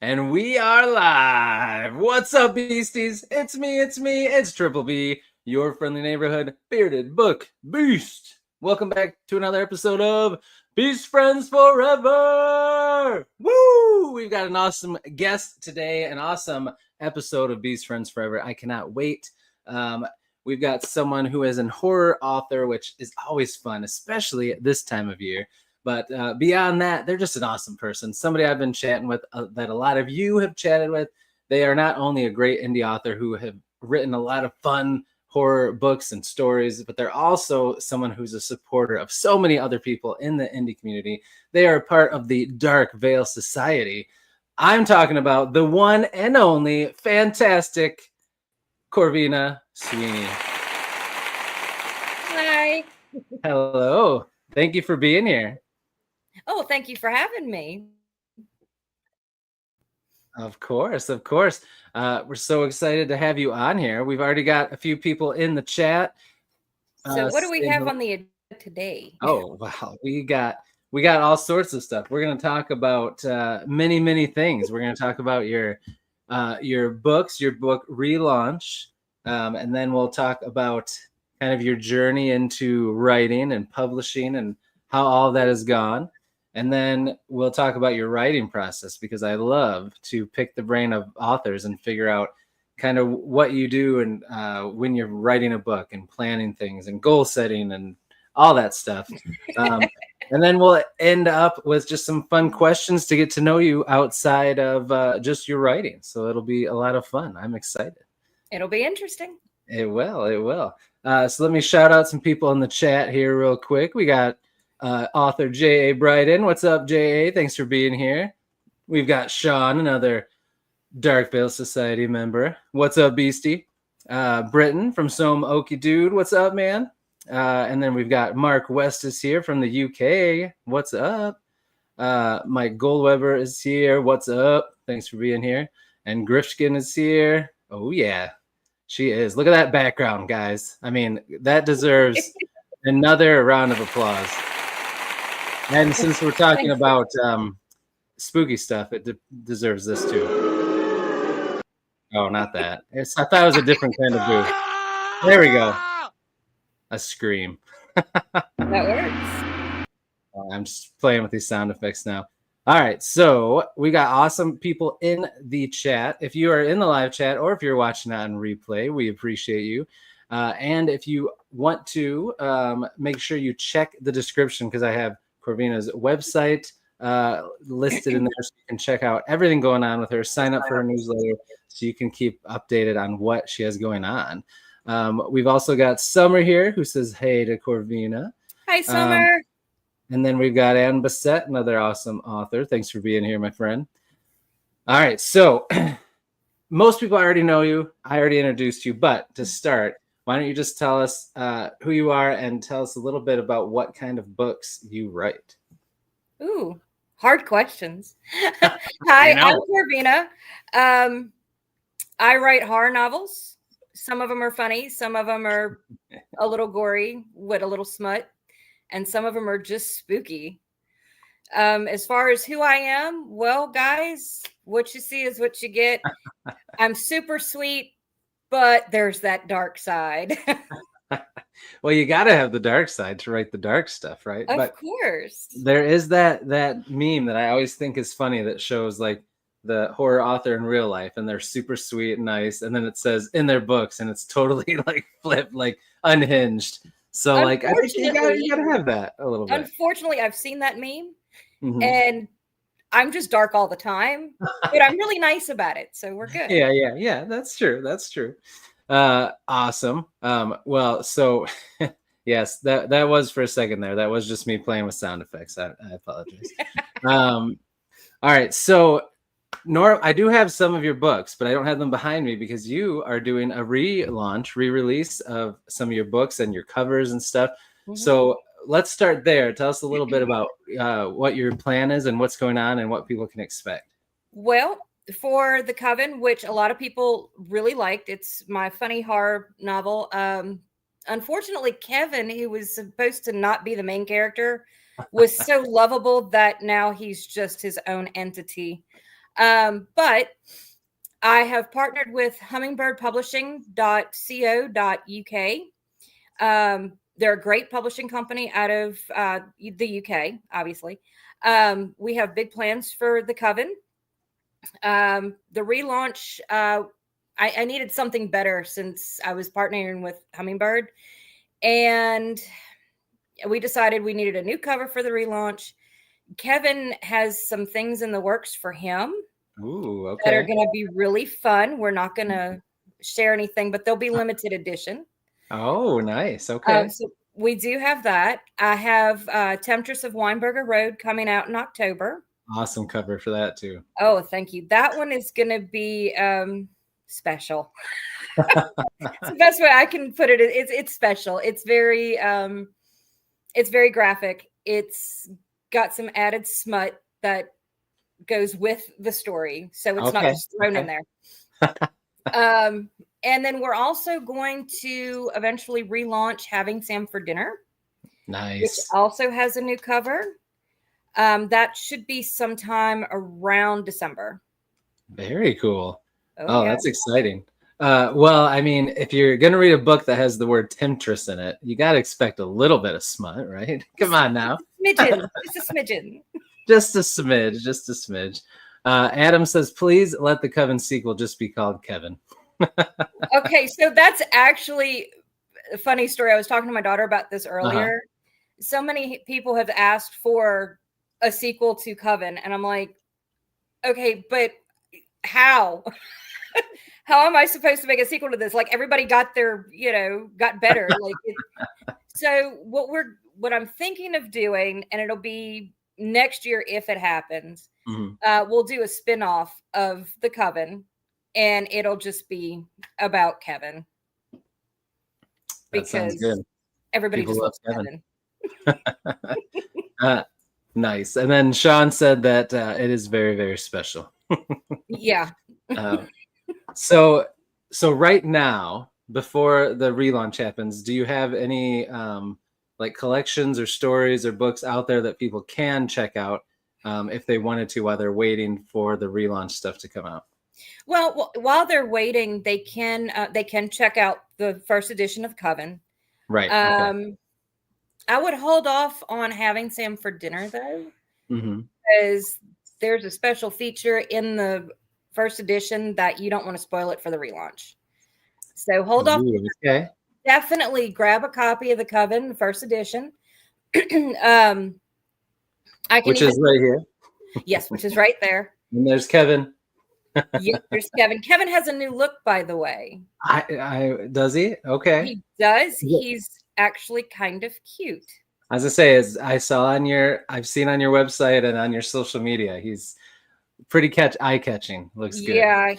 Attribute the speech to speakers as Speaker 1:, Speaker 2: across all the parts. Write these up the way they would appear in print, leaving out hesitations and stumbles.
Speaker 1: And we are live. What's up, beasties? It's Triple B, your friendly neighborhood bearded book beast. Welcome back to another episode of Beast Friends Forever. Woo! We've got an awesome guest today, an awesome episode of Beast Friends Forever. I cannot wait. We've got someone who is an horror author, which is always fun, especially at this time of year. But beyond that, they're just an awesome person. Somebody I've been chatting with that a lot of you have chatted with. They are not only a great indie author who have written a lot of fun horror books and stories, but they're also someone who's a supporter of so many other people in the indie community. They are part of the Dark Veil Society. I'm talking about the one and only fantastic Corvina Sweeney.
Speaker 2: Hi.
Speaker 1: Hello. Thank you for being here.
Speaker 2: Oh, thank you for having me.
Speaker 1: Of course. We're so excited to have you on here. We've already got a few people in the chat.
Speaker 2: So what do we have on the agenda today?
Speaker 1: Oh, wow. We got all sorts of stuff. We're going to talk about many things. We're going to talk about your books, your book relaunch, and then we'll talk about kind of your journey into writing and publishing and how all that has gone. And then we'll talk about your writing process, because I love to pick the brain of authors and figure out kind of what you do and when you're writing a book and planning things and goal setting and all that stuff. And then we'll end up with just some fun questions to get to know you outside of just your writing. So it'll be a lot of fun. I'm excited.
Speaker 2: It'll be interesting.
Speaker 1: It will. So let me shout out some people in the chat here real quick. We got author J.A. Bryden. What's up, J.A.? Thanks for being here. We've got Sean, another Dark Veil Society member. What's up, Beastie? Britton from Some Okie Dude. What's up, man? And then we've got Mark West is here from the UK. What's up? Mike Goldweber is here. What's up? Thanks for being here. And Grifskin is here. Oh, yeah. She is. Look at that background, guys. I mean, that deserves another round of applause. And since we're talking about spooky stuff, it deserves this too. Oh, not that. I thought it was a different kind of booth. There we go. A scream.
Speaker 2: That works.
Speaker 1: I'm just playing with these sound effects now. All right, so we got awesome people in the chat. If you are in the live chat or if you're watching on replay, we appreciate you. And if you want to, make sure you check the description, because I have Corvina's website listed in there, so you can check out everything going on with her. Sign up for her newsletter so you can keep updated on what she has going on. We've also got Summer here, who says hey to Corvina.
Speaker 2: Hi, Summer.
Speaker 1: And then we've got Ann Bassett, another awesome author. Thanks for being here, my friend. All right, so most people already know you. I already introduced you, but to start, why don't you just tell us who you are and tell us a little bit about what kind of books you write?
Speaker 2: Ooh, hard questions. Hi, I'm Corvina. I write horror novels. Some of them are funny. Some of them are a little gory with a little smut. And some of them are just spooky. As far as who I am, well, guys, what you see is what you get. I'm super sweet, but there's that dark side.
Speaker 1: Well, you got to have the dark side to write the dark stuff, right?
Speaker 2: Of course.
Speaker 1: There is that meme that I always think is funny that shows like the horror author in real life, and they're super sweet and nice, and then it says in their books, and it's totally like flipped, like unhinged. So like I think you gotta have that a little bit.
Speaker 2: Unfortunately, I've seen that meme, and I'm just dark all the time, but I'm really nice about it, so we're good.
Speaker 1: Yeah. That's true. Awesome. Well, so yes, that was for a second there. That was just me playing with sound effects. I apologize. All right, so I do have some of your books, but I don't have them behind me because you are doing a re-release of some of your books and your covers and stuff. So let's start there. Tell us a little bit about what your plan is and what's going on and what people can expect.
Speaker 2: Well, for the Coven, which a lot of people really liked, it's my funny horror novel. Unfortunately, Kevin, who was supposed to not be the main character, was so lovable that now he's just his own entity. But I have partnered with hummingbirdpublishing.co.uk. They're a great publishing company out of the UK, obviously. We have big plans for the Coven. The relaunch, I needed something better since I was partnering with Hummingbird. And we decided we needed a new cover for the relaunch. Kevin has some things in the works for him that are going to be really fun. We're not going to share anything, but they'll be limited edition.
Speaker 1: Oh, nice. Okay.
Speaker 2: So we do have that. I have Temptress of Weinberger Road coming out in October.
Speaker 1: Awesome cover for that too.
Speaker 2: Oh, thank you. That one is going to be special. It's the best way I can put it. It's special. It's very graphic. It's got some added smut that goes with the story, so it's not just thrown in there. And then we're also going to eventually relaunch Having Sam for Dinner.
Speaker 1: Nice.
Speaker 2: Which also has a new cover. That should be sometime around December.
Speaker 1: Very cool. Oh, yeah. That's exciting. Well, I mean, if you're going to read a book that has the word temptress in it, you got to expect a little bit of smut, right? Come on now.
Speaker 2: Smidgen. Just a smidgen.
Speaker 1: Just a smidge. Just a smidge. Adam says, please let the Coven sequel just be called Kevin.
Speaker 2: Okay, so that's actually a funny story. I was talking to my daughter about this earlier. So many people have asked for a sequel to Coven, and I'm like, okay, but how? How am I supposed to make a sequel to this? Like, everybody got their, got better. So what I'm thinking of doing, and it'll be next year if it happens, we'll do a spinoff of the Coven, and it'll just be about Kevin.
Speaker 1: That sounds good.
Speaker 2: Everybody people just loves
Speaker 1: Kevin. Nice. And then Sean said that it is very, very special.
Speaker 2: Yeah.
Speaker 1: So right now, before the relaunch happens, do you have any like collections or stories or books out there that people can check out if they wanted to while they're waiting for the relaunch stuff to come out?
Speaker 2: Well, while they're waiting, they can check out the first edition of Coven.
Speaker 1: Right. Okay.
Speaker 2: I would hold off on Having Sam for Dinner though, because there's a special feature in the first edition that you don't want to spoil it for the relaunch. So hold off.
Speaker 1: Okay.
Speaker 2: Definitely grab a copy of the Coven, the first edition.
Speaker 1: Which is right here.
Speaker 2: Yes, which is right there.
Speaker 1: And there's Kevin.
Speaker 2: Yes, there's Kevin. Kevin has a new look, by the way.
Speaker 1: Does he? Okay.
Speaker 2: He does. Yeah. He's actually kind of cute.
Speaker 1: As I say, as I've seen on your website and on your social media, he's pretty eye-catching. Looks good.
Speaker 2: Yeah,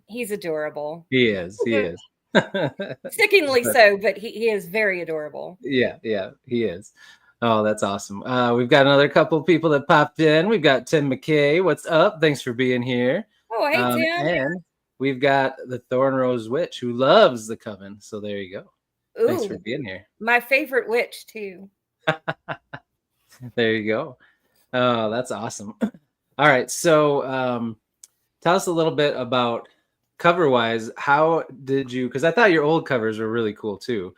Speaker 2: he's adorable.
Speaker 1: He is.
Speaker 2: Stickingly so, but he is very adorable.
Speaker 1: Yeah, he is. Oh, that's awesome. We've got another couple people that popped in. We've got Tim McKay. What's up? Thanks for being here.
Speaker 2: Oh, hey, Tim.
Speaker 1: And we've got the Thorn Rose Witch who loves the Coven. So there you go.
Speaker 2: Ooh,
Speaker 1: thanks for being here.
Speaker 2: My favorite witch, too.
Speaker 1: There you go. Oh, that's awesome. All right. So tell us a little bit about cover-wise. How did you, because I thought your old covers were really cool too,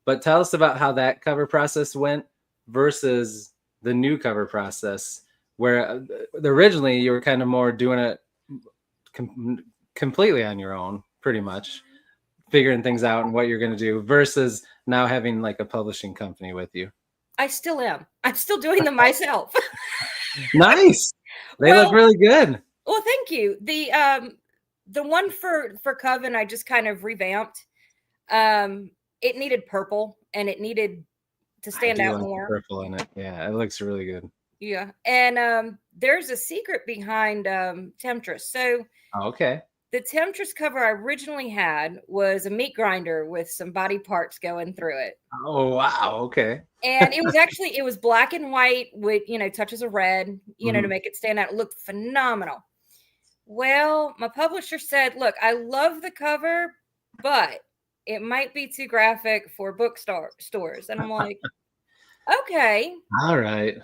Speaker 1: but tell us about how that cover process went versus the new cover process, where originally you were kind of more doing it completely on your own, pretty much figuring things out and what you're going to do, versus now having like a publishing company with you.
Speaker 2: I still am. I'm still doing them myself.
Speaker 1: Nice. They look really good.
Speaker 2: Well, thank you. The one for Coven, I just kind of revamped. It needed purple, and it needed to stand out more.
Speaker 1: Purple in it. Yeah, it looks really good.
Speaker 2: Yeah. And there's a secret behind Temptress. So
Speaker 1: okay.
Speaker 2: The Temptress cover I originally had was a meat grinder with some body parts going through it.
Speaker 1: Oh, wow. Okay.
Speaker 2: And it was black and white with, touches of red, to make it stand out. It looked phenomenal. Well, my publisher said, look, I love the cover, but it might be too graphic for bookstores. And I'm like, okay.
Speaker 1: All right.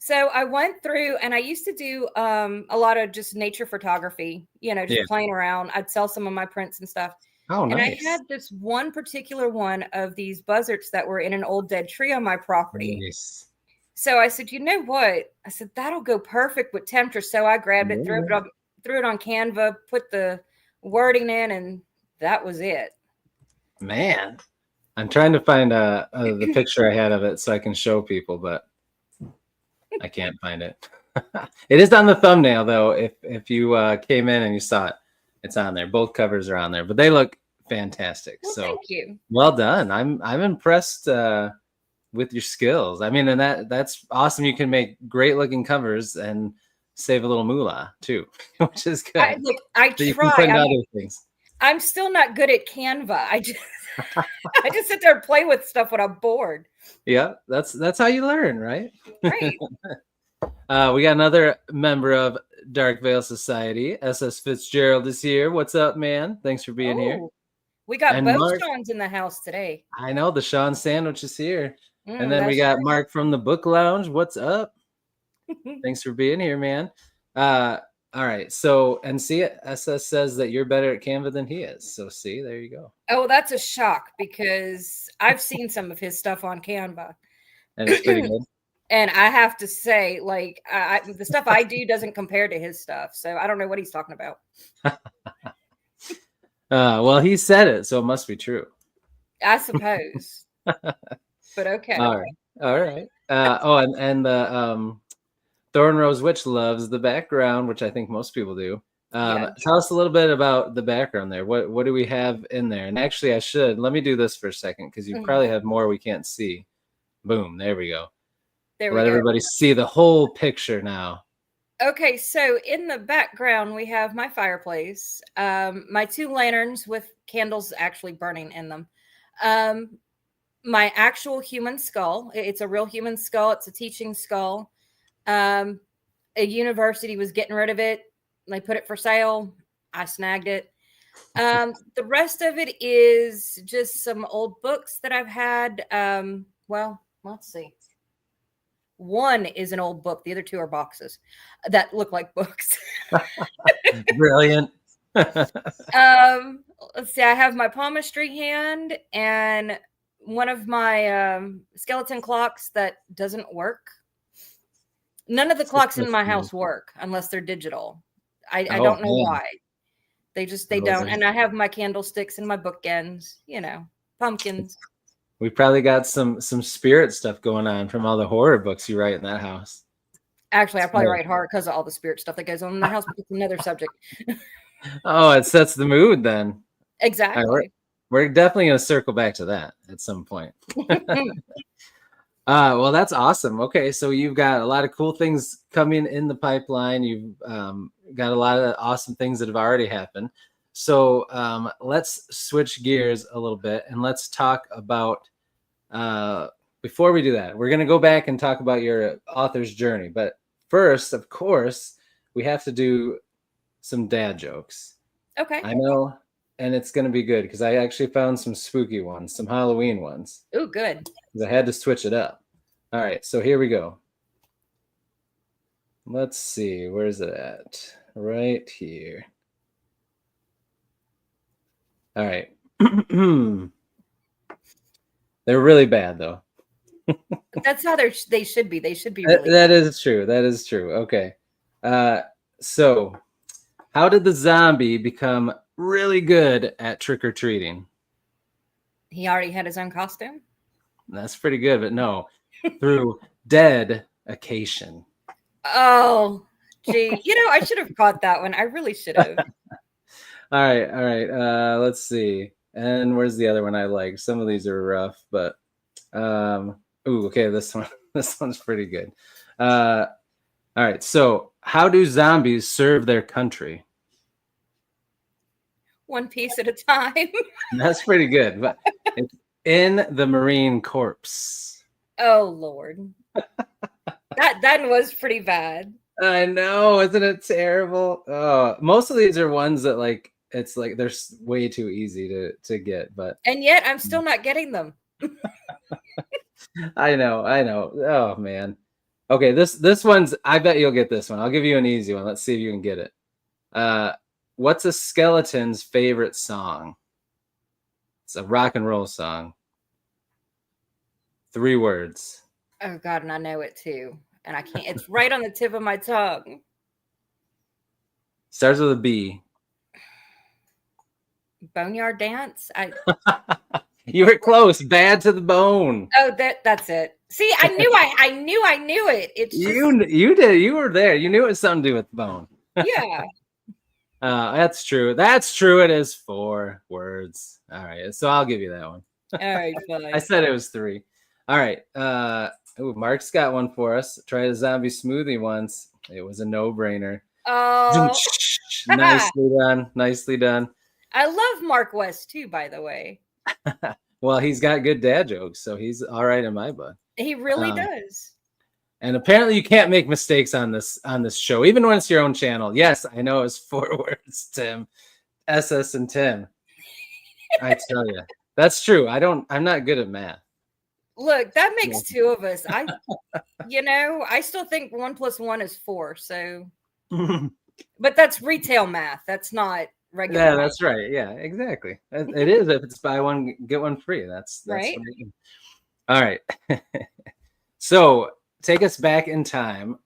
Speaker 2: So I went through, and I used to do a lot of just nature photography, just playing around. I'd sell some of my prints and stuff.
Speaker 1: Oh,
Speaker 2: and
Speaker 1: nice.
Speaker 2: I had this one particular one of these buzzards that were in an old dead tree on my property.
Speaker 1: Nice.
Speaker 2: So I said, you know what? I said, that'll go perfect with Temptress. So I grabbed it, threw it on Canva, put the wording in, and that was it.
Speaker 1: Man, I'm trying to find the picture I had of it so I can show people, but I can't find it. It is on the thumbnail, though. If you came in and you saw it, it's on there. Both covers are on there, but they look fantastic.
Speaker 2: Well,
Speaker 1: so
Speaker 2: thank you.
Speaker 1: Well done. I'm impressed with your skills. I mean, and that's awesome. You can make great looking covers and save a little moolah too, which is good.
Speaker 2: I
Speaker 1: so
Speaker 2: try.
Speaker 1: Other things.
Speaker 2: I'm still not good at Canva. I just sit there and play with stuff when I'm bored.
Speaker 1: Yeah, that's how you learn, right?
Speaker 2: Right.
Speaker 1: We got another member of Dark Veil Society. SS Fitzgerald is here. What's up, man? Thanks for being here.
Speaker 2: We got both Seans in the house today.
Speaker 1: I know, the Sean sandwich is here. And then we got Mark from the Book Lounge. What's up? Thanks for being here, man. All right. So, and see, SS says that you're better at Canva than he is. So, see, there you go.
Speaker 2: Oh, that's a shock because I've seen some of his stuff on Canva.
Speaker 1: And it's pretty good.
Speaker 2: And I have to say, like, the stuff I do doesn't compare to his stuff. So I don't know what he's talking about.
Speaker 1: Well, he said it, so it must be true.
Speaker 2: I suppose. But okay.
Speaker 1: All right. And the Thorn Rose Witch loves the background, which I think most people do. Tell us a little bit about the background there. What do we have in there? And actually, let me do this for a second because you probably have more we can't see. Boom, there we go. Let everybody see the whole picture now.
Speaker 2: Okay, so in the background, we have my fireplace, my 2 lanterns with candles actually burning in them, my actual human skull. It's a real human skull. It's a teaching skull. A university was getting rid of it. They put it for sale. I snagged it. The rest of it is just some old books that I've had. Well, let's see. One is an old book. The other 2 are boxes that look like books.
Speaker 1: Brilliant.
Speaker 2: Let's see. I have my palmistry hand and one of my skeleton clocks that doesn't work. None of the clocks in my house work unless they're digital. I don't know why. They don't. And I have my candlesticks and my bookends, pumpkins.
Speaker 1: We probably got some spirit stuff going on from all the horror books you write in that house.
Speaker 2: Actually, I probably write horror because of all the spirit stuff that goes on in the house, but it's another subject.
Speaker 1: Oh, it sets the mood then.
Speaker 2: Exactly.
Speaker 1: Right, we're definitely going to circle back to that at some point. Well, that's awesome. Okay, so you've got a lot of cool things coming in the pipeline. You've got a lot of awesome things that have already happened. So let's switch gears a little bit and let's talk about, before we do that, we're going to go back and talk about your author's journey. But first, of course, we have to do some dad jokes.
Speaker 2: Okay.
Speaker 1: I know, and it's going to be good because I actually found some spooky ones, some Halloween ones.
Speaker 2: Oh, good.
Speaker 1: I had to switch it up. All right, so here we go. Let's see, where's it at? Right here. All right. They're really bad, though.
Speaker 2: That's how they should be. They should be. Really
Speaker 1: that is true. That is true. Okay. So, how did the zombie become really good at trick-or-treating?
Speaker 2: He already had his own costume?
Speaker 1: That's pretty good, but no. Through dedication.
Speaker 2: Oh, gee. I should have caught that one. I really should have.
Speaker 1: All right. Let's see. And where's the other one I like? Some of these are rough, but okay, this one's pretty good. All right. So, how do zombies serve their country?
Speaker 2: One piece at a time.
Speaker 1: That's pretty good, but it's in the Marine Corps.
Speaker 2: Oh Lord. That was pretty bad.
Speaker 1: I know, isn't it terrible? Oh, most of these are ones that it's like they're way too easy to get, but
Speaker 2: and yet I'm still not getting them.
Speaker 1: I know. Oh man. Okay, this one's, I bet you'll get this one. I'll give you an easy one. Let's see if you can get it. What's a skeleton's favorite song? It's a rock and roll song. 3 words.
Speaker 2: Oh God, and I know it too. And I can't, it's right on the tip of my tongue.
Speaker 1: Starts with a B.
Speaker 2: Boneyard Dance.
Speaker 1: You were close. Bad to the Bone.
Speaker 2: Oh, that's it. See, I knew it. It's just,
Speaker 1: you did. You were there. You knew it was something to do with bone.
Speaker 2: yeah.
Speaker 1: That's true. That's true. It is 4 words. All right. So I'll give you that one.
Speaker 2: All right, fine.
Speaker 1: I said it was 3. All right. Mark's got one for us. Tried a zombie smoothie once. It was a no-brainer.
Speaker 2: Oh,
Speaker 1: Nicely done. Nicely done.
Speaker 2: I love Mark West too, by the way.
Speaker 1: Well, he's got good dad jokes, so he's all right in my book.
Speaker 2: He really does.
Speaker 1: And apparently you can't make mistakes on this show, even when it's your own channel. Yes, I know it's 4 words, Tim. SS and Tim. I tell you. That's true. I'm not good at math.
Speaker 2: Look, that makes 2 of us. I still think 1 + 1 is 4. So, but that's retail math. That's not regular.
Speaker 1: Yeah,
Speaker 2: math.
Speaker 1: that's right. Yeah, exactly. It is if it's buy one get one free. That's
Speaker 2: right.
Speaker 1: All right. So take us back in time.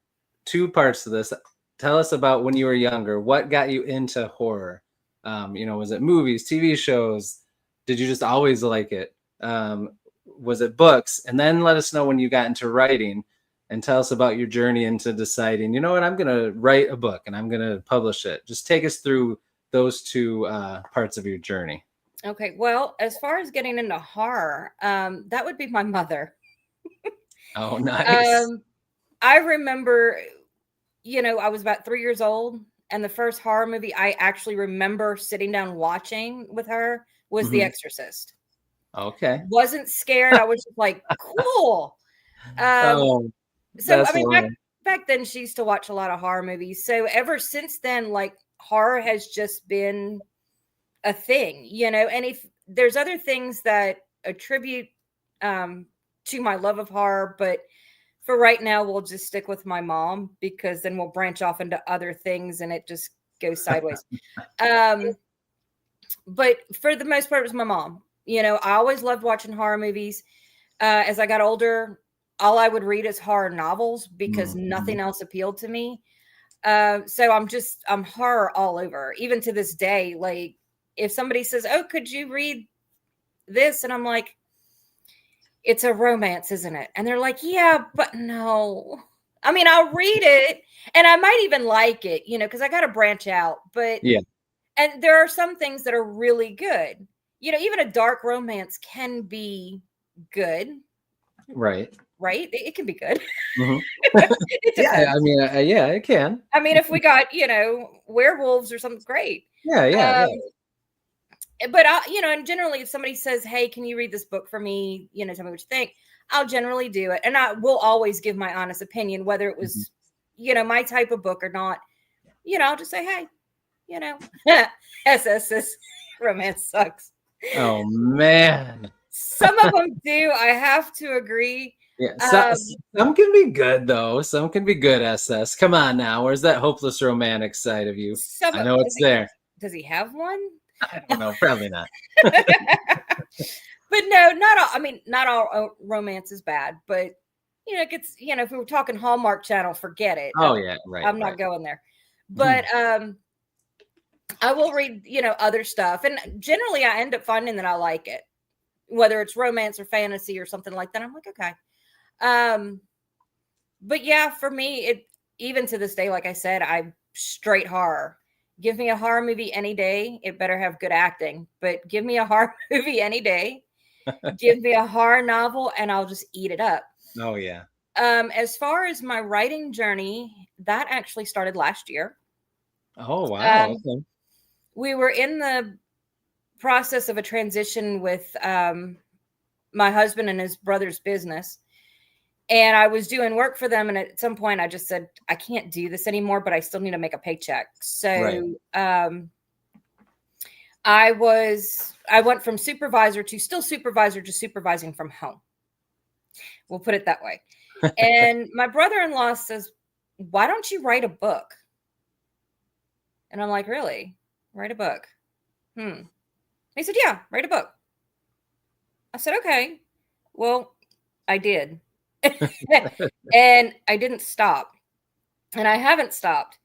Speaker 1: 2 parts to this. Tell us about when you were younger. What got you into horror? Was it movies, TV shows? Did you just always like it? Was it books? And then let us know when you got into writing, and tell us about your journey into deciding, you know what, I'm going to write a book and I'm going to publish it. Just take us through those 2 parts of your journey.
Speaker 2: Okay. Well, as far as getting into horror, that would be my mother.
Speaker 1: Oh, nice.
Speaker 2: I remember, I was about 3 years old, and the first horror movie I actually remember sitting down watching with her was The Exorcist.
Speaker 1: Okay.
Speaker 2: Wasn't scared. I was just like, cool. So I mean, back then she used to watch a lot of horror movies. So ever since then, like, horror has just been a thing, and if there's other things that attribute to my love of horror, but for right now, we'll just stick with my mom, because then we'll branch off into other things and it just goes sideways. But for the most part, it was my mom. I always loved watching horror movies. As I got older, all I would read is horror novels, because nothing else appealed to me. So I'm horror all over. Even to this day, like, if somebody says, "Oh, could you read this?" and I'm like, "It's a romance, isn't it?" And they're like, "Yeah, but no." I mean, I'll read it and I might even like it, because I got to branch out. But
Speaker 1: yeah,
Speaker 2: and there are some things that are really good. Even a dark romance can be good.
Speaker 1: Right.
Speaker 2: It can be good.
Speaker 1: Yeah, I mean, yeah, it can.
Speaker 2: I mean, if we got, werewolves or something, great.
Speaker 1: Yeah.
Speaker 2: But and generally, if somebody says, "Hey, can you read this book for me? Tell me what you think," I'll generally do it, and I will always give my honest opinion, whether it was, my type of book or not. I'll just say, "Hey, SS romance sucks."
Speaker 1: Oh man,
Speaker 2: some of them do. I have to agree.
Speaker 1: Yeah, some can be good though. Some can be good. SS, come on now. Where's that hopeless romantic side of you? I know it's there.
Speaker 2: Does he have one?
Speaker 1: I don't know. Probably not.
Speaker 2: But no, not all. I mean, not all romance is bad, but it gets. If we were talking Hallmark Channel, forget it.
Speaker 1: Oh yeah, right.
Speaker 2: I'm not going there. But I will read other stuff, and generally I end up finding that I like it, whether it's romance or fantasy or something like that. I'm like, okay. But yeah, for me, even to this day, like I said, I'm straight horror. Give me a horror movie any day. It better have good acting, but give me a horror movie any day. Give me a horror novel and I'll just eat it up.
Speaker 1: Oh yeah.
Speaker 2: As far as my writing journey, that actually started last year.
Speaker 1: Oh wow. Okay.
Speaker 2: We were in the process of a transition with my husband and his brother's business. And I was doing work for them. And at some point I just said, I can't do this anymore, but I still need to make a paycheck. So I went from supervisor to still supervisor to supervising from home. We'll put it that way. And my brother-in-law says, "Why don't you write a book?" And I'm like, "Really? Write a book?" He said, "Yeah, write a book." I said, "Okay." Well, I did. And I didn't stop. And I haven't stopped.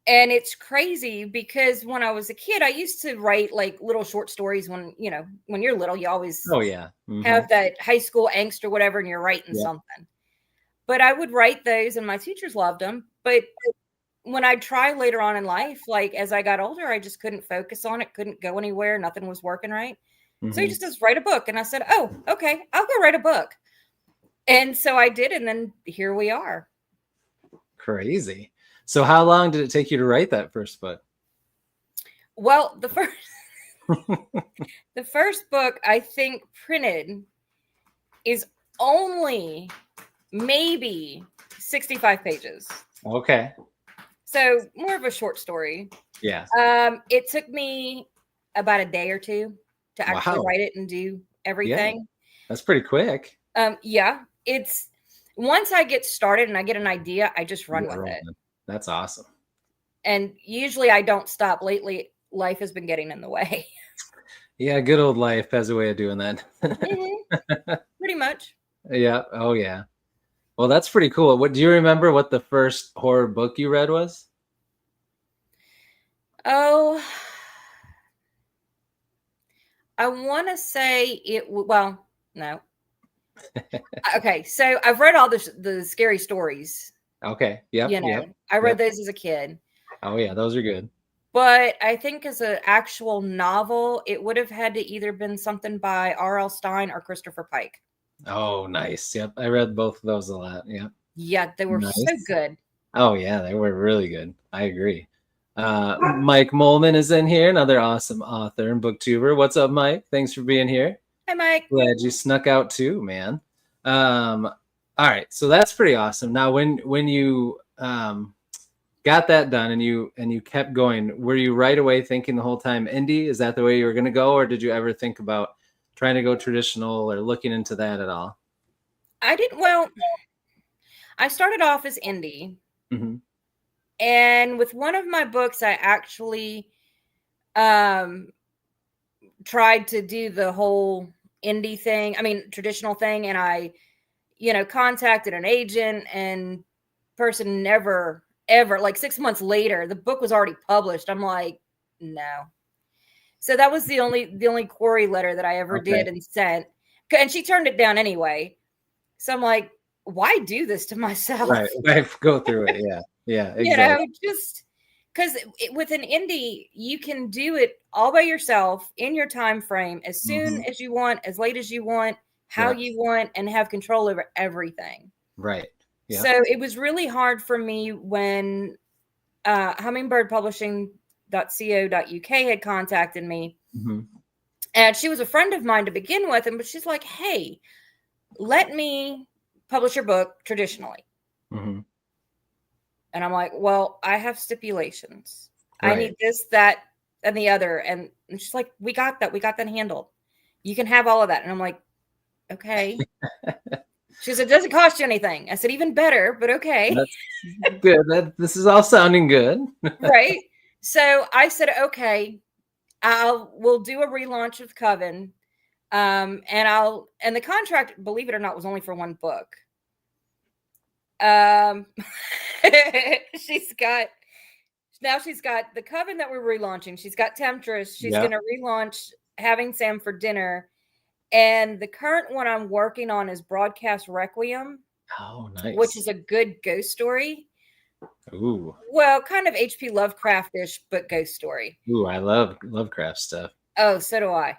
Speaker 2: And it's crazy because when I was a kid, I used to write like little short stories when, when you're little, you always
Speaker 1: Oh yeah.
Speaker 2: have that high school angst or whatever, and you're writing something. But I would write those and my teachers loved them. But when I tried later on in life, like as I got older, I just couldn't focus on it, couldn't go anywhere. Nothing was working right. So he just says, "Write a book." And I said, "Oh, okay, I'll go write a book." And so I did. And then here we are.
Speaker 1: Crazy. So how long did it take you to write that first book?
Speaker 2: Well, the first book I think printed is only maybe 65 pages.
Speaker 1: Okay.
Speaker 2: So more of a short story.
Speaker 1: Yeah.
Speaker 2: It took me about a day or two to actually write it and do everything.
Speaker 1: Yeah. That's pretty quick.
Speaker 2: Yeah. It's once I get started and I get an idea, I just run with it.
Speaker 1: That's awesome.
Speaker 2: And usually I don't stop. Lately, life has been getting in the way.
Speaker 1: Yeah, good old life has a way of doing that.
Speaker 2: Pretty much.
Speaker 1: Yeah. Oh, yeah. Well, that's pretty cool. What do you remember what the first horror book you read was?
Speaker 2: Oh, I want to say well, no. Okay, so I've read all the scary stories.
Speaker 1: Okay. Yeah.
Speaker 2: I read those as a kid.
Speaker 1: Oh yeah, those are good.
Speaker 2: But I think as an actual novel, it would have had to either been something by R.L. Stine or Christopher Pike.
Speaker 1: Oh, nice. Yep, I read both of those a lot. Yeah.
Speaker 2: Yeah, they were so good.
Speaker 1: Oh yeah, they were really good. I agree. Mike Molman is in here, another awesome author and booktuber. What's up, Mike? Thanks for being here.
Speaker 2: Hi, Mike.
Speaker 1: Glad you snuck out too, man. All right, so that's pretty awesome. Now, when you got that done and you kept going, were you right away thinking the whole time indie? Is that the way you were going to go, or did you ever think about trying to go traditional or looking into that at all?
Speaker 2: I didn't. Well, I started off as indie. And with one of my books, I actually tried to do the whole indie thing. I mean, traditional thing. And I, contacted an agent, and person never, ever, like 6 months later, the book was already published. I'm like, no. So that was the only query letter that I ever did and sent. And she turned it down anyway. So I'm like, why do this to myself?
Speaker 1: Right. Go through it. Yeah. Yeah. Exactly.
Speaker 2: Just because with an indie, you can do it all by yourself in your time frame, as soon as you want, as late as you want, how you want, and have control over everything.
Speaker 1: Right. Yeah.
Speaker 2: So it was really hard for me when hummingbirdpublishing.co.uk had contacted me. And she was a friend of mine to begin with, but she's like, "Hey, let me publish your book traditionally." And I'm like, "Well, I have stipulations. I need this, that, and the other." And she's like, "We got that. We got that handled. You can have all of that." And I'm like, "Okay." She said, "It doesn't cost you anything." I said, "Even better, but okay."
Speaker 1: That's good. This is all sounding good.
Speaker 2: Right. So I said, "Okay, we'll do a relaunch of Coven. And the contract, believe it or not, was only for one book. She's got the Coven that we're relaunching. She's got Temptress. She's going to relaunch Having Sam for Dinner. And the current one I'm working on is Broadcast Requiem.
Speaker 1: Oh, nice.
Speaker 2: Which is a good ghost story.
Speaker 1: Ooh.
Speaker 2: Well, kind of H.P. Lovecraft-ish, but ghost story.
Speaker 1: Ooh, I love Lovecraft stuff.
Speaker 2: Oh, so do I.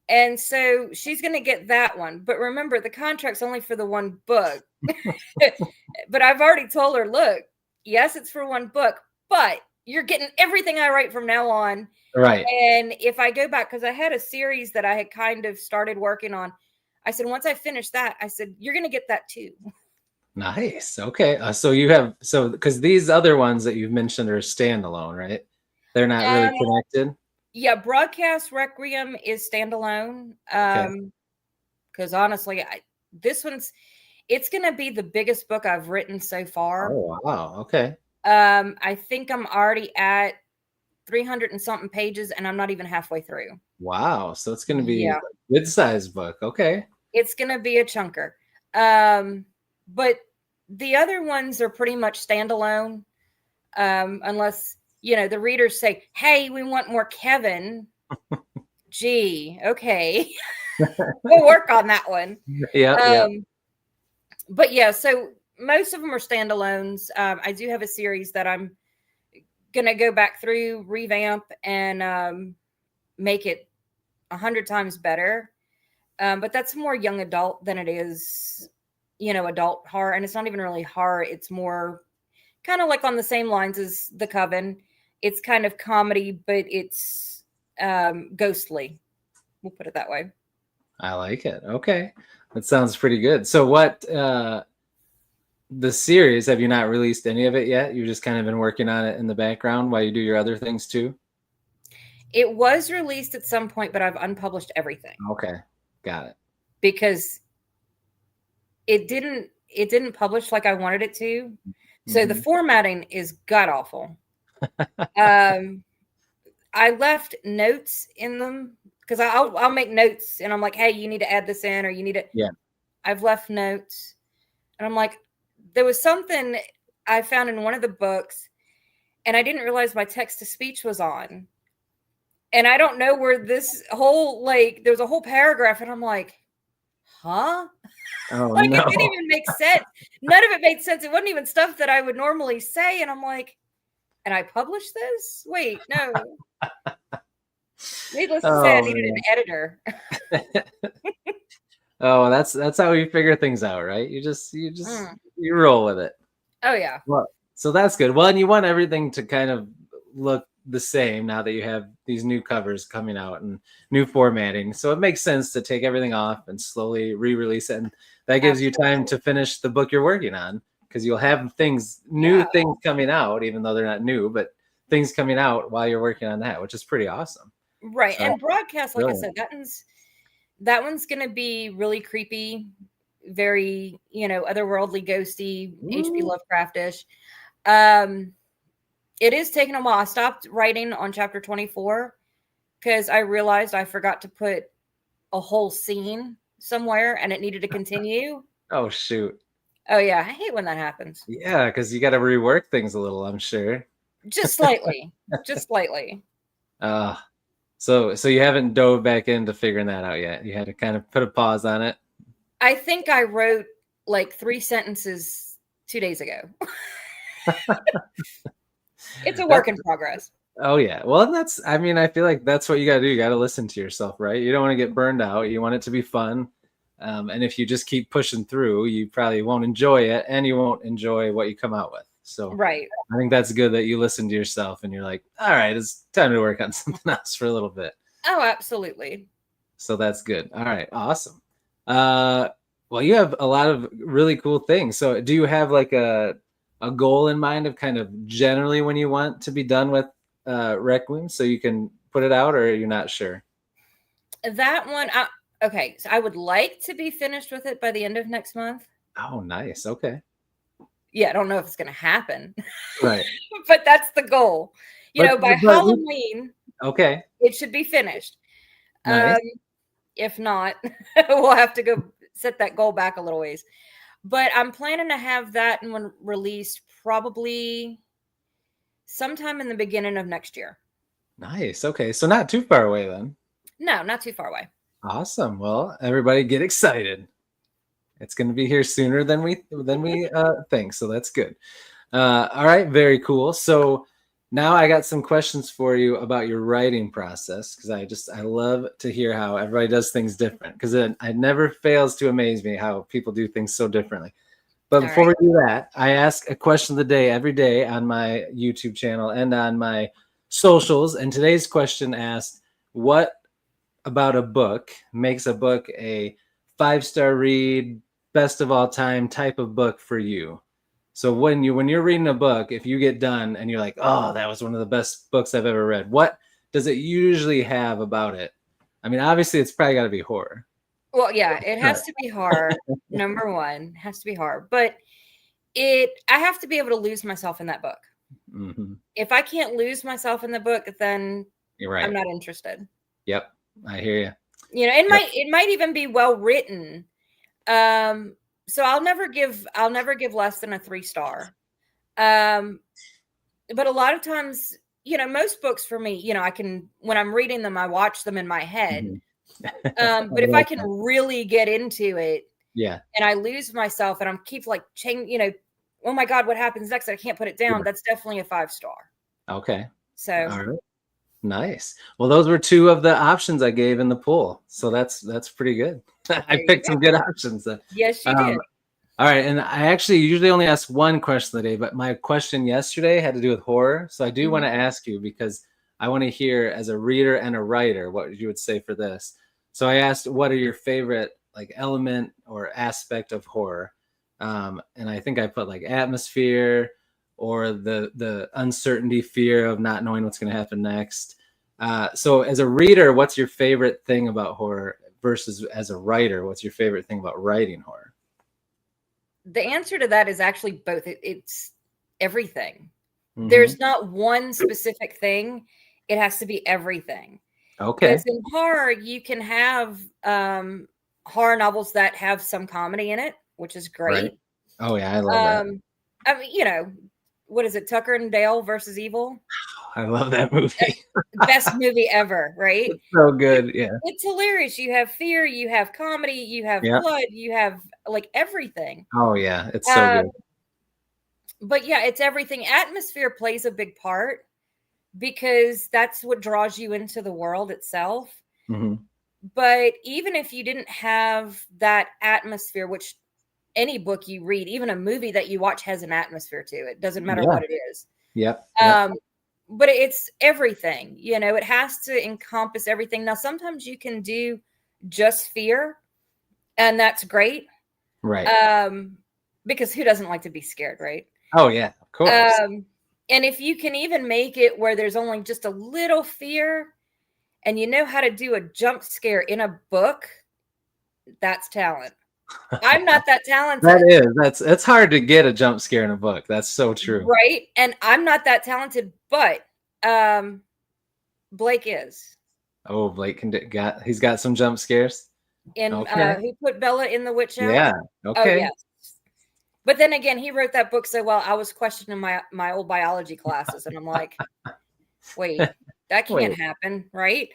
Speaker 2: And so she's going to get that one. But remember, the contract's only for the one book. But I've already told her, look, yes, it's for one book, but you're getting everything I write from now on.
Speaker 1: Right.
Speaker 2: And if I go back, because I had a series that I had kind of started working on, I said, once I finish that, I said, you're going to get that too.
Speaker 1: Nice. Okay. Because these other ones that you've mentioned are standalone, right? They're not really connected.
Speaker 2: Yeah. Broadcast Requiem is standalone. Because honestly, this one's, It's going to be the biggest book I've written so far.
Speaker 1: Oh, wow. Okay.
Speaker 2: I think I'm already at 300 and something pages, and I'm not even halfway through.
Speaker 1: Wow. So it's going to be a good size book. Okay.
Speaker 2: It's going to be a chunker. But the other ones are pretty much standalone. Unless, the readers say, hey, we want more Kevin. Gee, okay. We'll work on that one.
Speaker 1: Yeah.
Speaker 2: But yeah, so most of them are standalones. I do have a series that I'm going to go back through, revamp, and make it 100 times better. But that's more young adult than it is, adult horror. And it's not even really horror. It's more kind of like on the same lines as the Coven. It's kind of comedy, but it's ghostly. We'll put it that way.
Speaker 1: I like it. Okay. That sounds pretty good. So what, the series, have you not released any of it yet? You've just kind of been working on it in the background while you do your other things too?
Speaker 2: It was released at some point, but I've unpublished everything.
Speaker 1: Okay. Got it.
Speaker 2: Because it didn't publish like I wanted it to. So the formatting is god awful. I left notes in them because I'll make notes and I'm like, hey, you need to add this in, or you need to.
Speaker 1: Yeah.
Speaker 2: I've left notes and I'm like, there was something I found in one of the books and I didn't realize my text to speech was on. And I don't know where this whole, there's a whole paragraph and I'm like, huh?
Speaker 1: Oh,
Speaker 2: It
Speaker 1: no.
Speaker 2: didn't even make sense. None of it made sense. It wasn't even stuff that I would normally say. And I'm like, and I published this? Wait, no. Needless to say, I needed an editor.
Speaker 1: Oh, that's how we figure things out, right? You roll with it.
Speaker 2: Oh yeah.
Speaker 1: Well, so that's good. Well, and you want everything to kind of look the same now that you have these new covers coming out and new formatting. So it makes sense to take everything off and slowly re-release it. And that gives you time to finish the book you're working on, because you'll have new things coming out, even though they're not new, but things coming out while you're working on that, which is pretty awesome.
Speaker 2: Right. And broadcast, like I said, that one's going to be really creepy, very, otherworldly, ghosty, H.P. Lovecraftish. It is taking a while. I stopped writing on chapter 24 because I realized I forgot to put a whole scene somewhere and it needed to continue.
Speaker 1: Oh, shoot.
Speaker 2: Oh, yeah. I hate when that happens.
Speaker 1: Yeah, because you got to rework things a little, I'm sure.
Speaker 2: Just slightly. Just slightly.
Speaker 1: So you haven't dove back into figuring that out yet. You had to kind of put a pause on it. I
Speaker 2: think I wrote 3 sentences 2 days ago. It's a work in progress.
Speaker 1: Oh yeah. Well, I feel like that's what you got to do. You got to listen to yourself, right? You don't want to get burned out. You want it to be fun. And if you just keep pushing through, you probably won't enjoy it, and you won't enjoy what you come out with. So
Speaker 2: right.
Speaker 1: I think that's good that you listen to yourself and you're like, all right, it's time to work on something else for a little bit.
Speaker 2: Oh, absolutely.
Speaker 1: So that's good. All right. Awesome. Well, you have a lot of really cool things. So do you have a goal in mind of kind of generally when you want to be done with Requiem so you can put it out, or are you not sure?
Speaker 2: That one, okay. So I would like to be finished with it by the end of next month.
Speaker 1: Oh, nice. Okay.
Speaker 2: Yeah, I don't know if it's going to happen.
Speaker 1: Right.
Speaker 2: But that's the goal. By Halloween,
Speaker 1: okay,
Speaker 2: it should be finished.
Speaker 1: Nice.
Speaker 2: If not, we'll have to go set that goal back a little ways. But I'm planning to have that one released probably sometime in the beginning of next year.
Speaker 1: Nice. Okay. So not too far away then.
Speaker 2: No, not too far away.
Speaker 1: Awesome. Well, everybody get excited. It's going to be here sooner than we think. So that's good. All right. Very cool. So now I got some questions for you about your writing process, because I love to hear how everybody does things different, because it never fails to amaze me how people do things so differently. But before we do that, I ask a question of the day every day on my YouTube channel and on my socials. And today's question asked, what about a book makes a book a 5-star read, best of all time type of book for you? So when you're reading a book, if you get done and you're like, oh, that was one of the best books I've ever read, what does it usually have about it? I mean, obviously it's probably got to be horror.
Speaker 2: Well, yeah, it has to be horror. Number one, has to be horror. But I have to be able to lose myself in that book.
Speaker 1: Mm-hmm.
Speaker 2: If I can't lose myself in the book, then
Speaker 1: You're right.
Speaker 2: I'm not interested.
Speaker 1: Yep, I hear you.
Speaker 2: You know, it might even be well written. So I'll never give less than a 3-star. But a lot of times, you know, most books for me, you know, when I'm reading them, I watch them in my head.
Speaker 1: Mm-hmm.
Speaker 2: But if I can really get into it,
Speaker 1: yeah,
Speaker 2: and I lose myself and I'm keep like you know, oh my God, what happens next? I can't put it down. That's definitely a 5-star.
Speaker 1: Okay.
Speaker 2: So
Speaker 1: all right. Nice. Well, those were 2 of the options I gave in the poll. So that's pretty good. I picked some good options.
Speaker 2: Yes, you did.
Speaker 1: All right. And I actually usually only ask one question a day, but my question yesterday had to do with horror. So I do want to ask you, because I want to hear, as a reader and a writer, what you would say for this. So I asked, what are your favorite like element or aspect of horror? And I think I put like atmosphere, or the uncertainty, fear of not knowing what's going to happen next. So as a reader, what's your favorite thing about horror, versus as a writer, what's your favorite thing about writing horror?
Speaker 2: The answer to that is actually both. It's everything.
Speaker 1: Mm-hmm.
Speaker 2: There's not one specific thing. It has to be everything.
Speaker 1: Okay.
Speaker 2: Because in horror, you can have horror novels that have some comedy in it, which is great.
Speaker 1: Right. Oh yeah, I love that.
Speaker 2: I mean, you know, what is it? Tucker and Dale versus Evil.
Speaker 1: I love that movie.
Speaker 2: Best movie ever, right?
Speaker 1: It's so good. Yeah.
Speaker 2: It's hilarious. You have fear, you have comedy, you have blood, you have like everything.
Speaker 1: Oh yeah, it's so good.
Speaker 2: But yeah, it's everything. Atmosphere plays a big part, because that's what draws you into the world itself.
Speaker 1: Mm-hmm.
Speaker 2: But even if you didn't have that atmosphere, which any book you read, even a movie that you watch, has an atmosphere to it. Doesn't matter what it is.
Speaker 1: Yep.
Speaker 2: But it's everything, you know, it has to encompass everything. Now, sometimes you can do just fear, and that's great.
Speaker 1: Right.
Speaker 2: Because who doesn't like to be scared, right?
Speaker 1: Oh yeah, of course.
Speaker 2: And if you can even make it where there's only just a little fear, and you know how to do a jump scare in a book, that's talent. I'm not that talented.
Speaker 1: That's hard to get a jump scare in a book. That's so true.
Speaker 2: Right. And I'm not that talented, but Blake is.
Speaker 1: Oh, Blake he's got some jump scares.
Speaker 2: And who put Bella in the Witch House?
Speaker 1: Yeah. Okay.
Speaker 2: Oh, yes. But then again, he wrote that book so well, I was questioning my old biology classes, and I'm like, wait, that can't happen, right?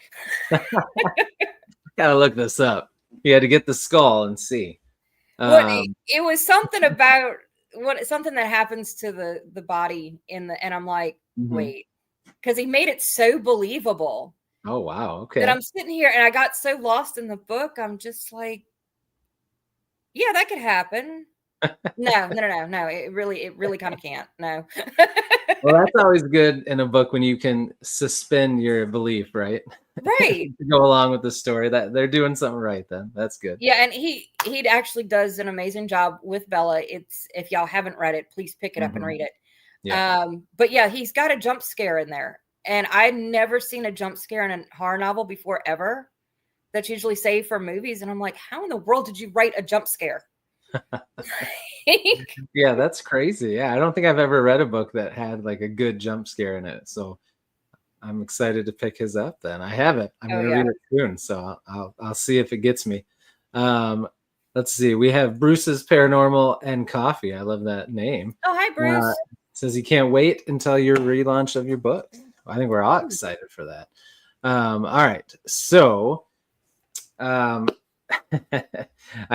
Speaker 1: Gotta look this up. You had to get the skull and see.
Speaker 2: Well, it was something about something that happens to the body and I'm like, wait, because he made it so believable.
Speaker 1: Oh wow, okay.
Speaker 2: That I'm sitting here and I got so lost in the book. I'm just like, yeah, that could happen. No. It really kind of can't. No.
Speaker 1: Well, that's always good in a book, when you can suspend your belief, right?
Speaker 2: Right.
Speaker 1: To go along with the story. That they're doing something right then. That's good.
Speaker 2: Yeah, and he actually does an amazing job with Bella. If y'all haven't read it, please pick it up and read it. Yeah. But yeah, he's got a jump scare in there. And I'd never seen a jump scare in a horror novel before, ever. That's usually saved for movies. And I'm like, how in the world did you write a jump scare?
Speaker 1: Yeah, that's crazy. Yeah, I don't think I've ever read a book that had like a good jump scare in it. So I'm excited to pick his up then. I haven't. I'm going to read it soon. So I'll see if it gets me. Let's see. We have Bruce's Paranormal and Coffee. I love that name.
Speaker 2: Oh, hi, Bruce.
Speaker 1: Says he can't wait until your relaunch of your book. I think we're all excited for that. All right. So I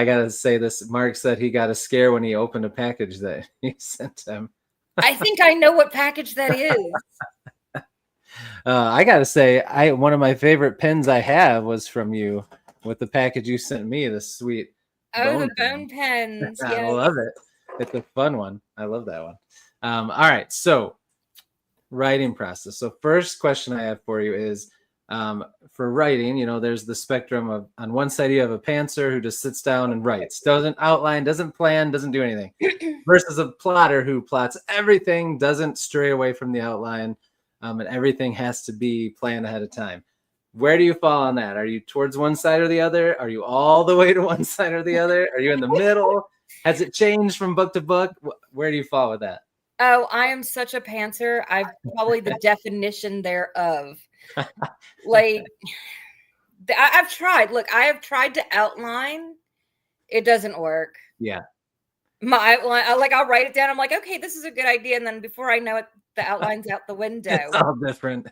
Speaker 1: gotta say this. Mark said he got a scare when he opened a package that you sent him.
Speaker 2: I think I know what package that is.
Speaker 1: I gotta say, one of my favorite pins I have was from you with the package you sent me. The sweet
Speaker 2: the bone pens. Yes.
Speaker 1: I love it. It's a fun one. I love that one. All right, so writing process. So first question I have for you is, for writing, you know, there's the spectrum of, on one side you have a pantser who just sits down and writes, doesn't outline, doesn't plan, doesn't do anything, versus a plotter who plots everything, doesn't stray away from the outline, and everything has to be planned ahead of time. Where do you fall on that? Are you towards one side or the other? Are you all the way to one side or the other? Are you in the middle? Has it changed from book to book? Where do you fall with that?
Speaker 2: Oh, I am such a pantser. I'm probably the definition thereof. Like, I've tried. Look, I have tried to outline. It doesn't work.
Speaker 1: Yeah.
Speaker 2: My outline, I'll write it down. I'm like, okay, this is a good idea. And then before I know it, the outline's out the window.
Speaker 1: It's all different.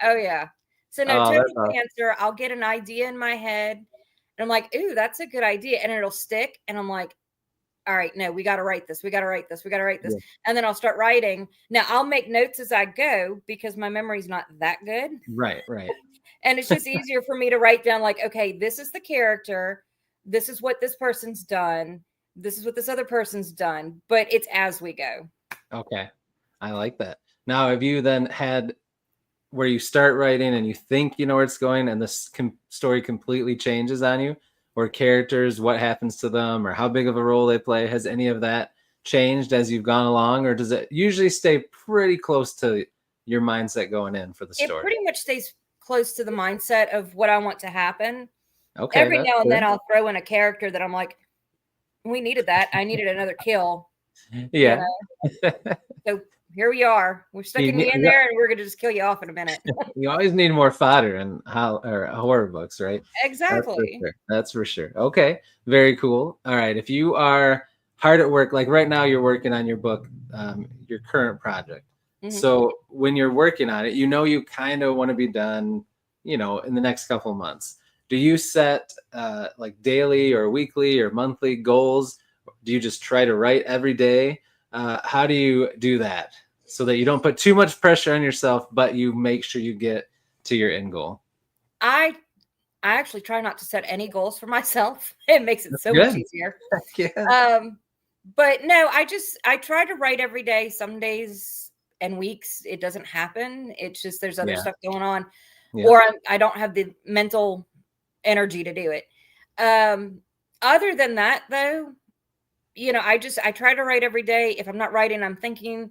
Speaker 2: Oh, yeah. So, no, total pantser. I'll get an idea in my head. And I'm like, ooh, that's a good idea. And it'll stick. And I'm like, all right, no, we got to write this. We got to write this. We got to write this. Yeah. And then I'll start writing. Now, I'll make notes as I go because my memory's not that good.
Speaker 1: Right.
Speaker 2: And it's just easier for me to write down like, okay, this is the character. This is what this person's done. This is what this other person's done. But it's as we go.
Speaker 1: Okay. I like that. Now, have you then had where you start writing and you think you know where it's going and the story completely changes on you? Or characters, what happens to them, or how big of a role they play? Has any of that changed as you've gone along, or does it usually stay pretty close to your mindset going in for the story?
Speaker 2: It pretty much stays close to the mindset of what I want to happen.
Speaker 1: Okay.
Speaker 2: Every now and then I'll throw in a character that I'm like, we needed that. I needed another kill.
Speaker 1: Yeah.
Speaker 2: So here we are. We're sticking you in there, and we're gonna just kill you off in a minute.
Speaker 1: You always need more fodder in horror books, right?
Speaker 2: Exactly.
Speaker 1: That's for sure. Okay, very cool. All right, if you are hard at work, like right now, you're working on your book, your current project. Mm-hmm. So when you're working on it, you kind of want to be done, in the next couple of months. Do you set like daily or weekly or monthly goals? Do you just try to write every day? How do you do that so that you don't put too much pressure on yourself, but you make sure you get to your end goal?
Speaker 2: I actually try not to set any goals for myself. It makes it so much easier.
Speaker 1: Yeah.
Speaker 2: But no, I try to write every day. Some days and weeks it doesn't happen. It's just there's other stuff going on, or I don't have the mental energy to do it. Other than that, though, I try to write every day. If I'm not writing, I'm thinking,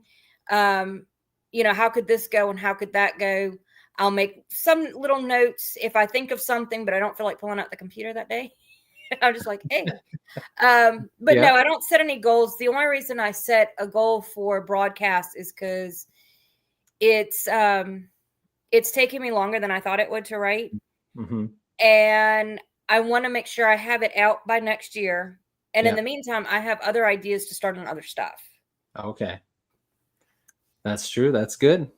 Speaker 2: how could this go and how could that go? I'll make some little notes if I think of something, but I don't feel like pulling out the computer that day. I'm just like, hey. But no, I don't set any goals. The only reason I set a goal for broadcast is because it's taking me longer than I thought it would to write. Mm-hmm. And I want to make sure I have it out by next year. And in the meantime, I have other ideas to start on other stuff.
Speaker 1: Okay. That's true. That's good.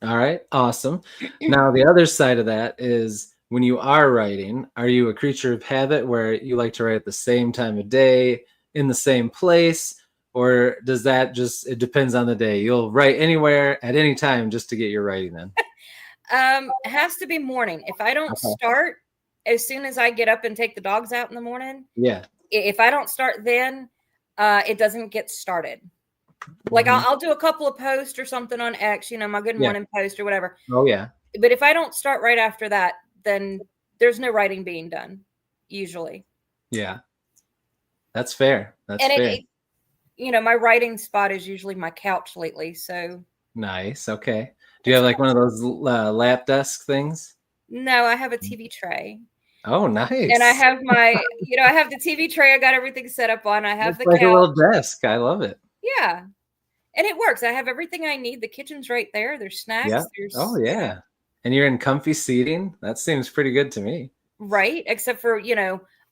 Speaker 1: All right. Awesome. Now, the other side of that is when you are writing, are you a creature of habit where you like to write at the same time of day, in the same place? Or does that it depends on the day? You'll write anywhere at any time just to get your writing in?
Speaker 2: It has to be morning. If I don't start as soon as I get up and take the dogs out in the morning.
Speaker 1: Yeah.
Speaker 2: If I don't start then, it doesn't get started. Like I'll do a couple of posts or something on X, my good morning post or whatever.
Speaker 1: Oh yeah.
Speaker 2: But if I don't start right after that, then there's no writing being done usually.
Speaker 1: Yeah. That's fair. That's fair.
Speaker 2: My writing spot is usually my couch lately. So
Speaker 1: nice. Okay. Do you have like one of those lap desk things?
Speaker 2: No, I have a TV tray.
Speaker 1: Oh, nice.
Speaker 2: And I have my, I have the TV tray. I got everything set up on. I have the couch.
Speaker 1: A little desk. I love it.
Speaker 2: Yeah. And it works. I have everything I need. The kitchen's right there. There's snacks.
Speaker 1: Yeah. Oh, yeah. And you're in comfy seating. That seems pretty good to me.
Speaker 2: Right. Except for,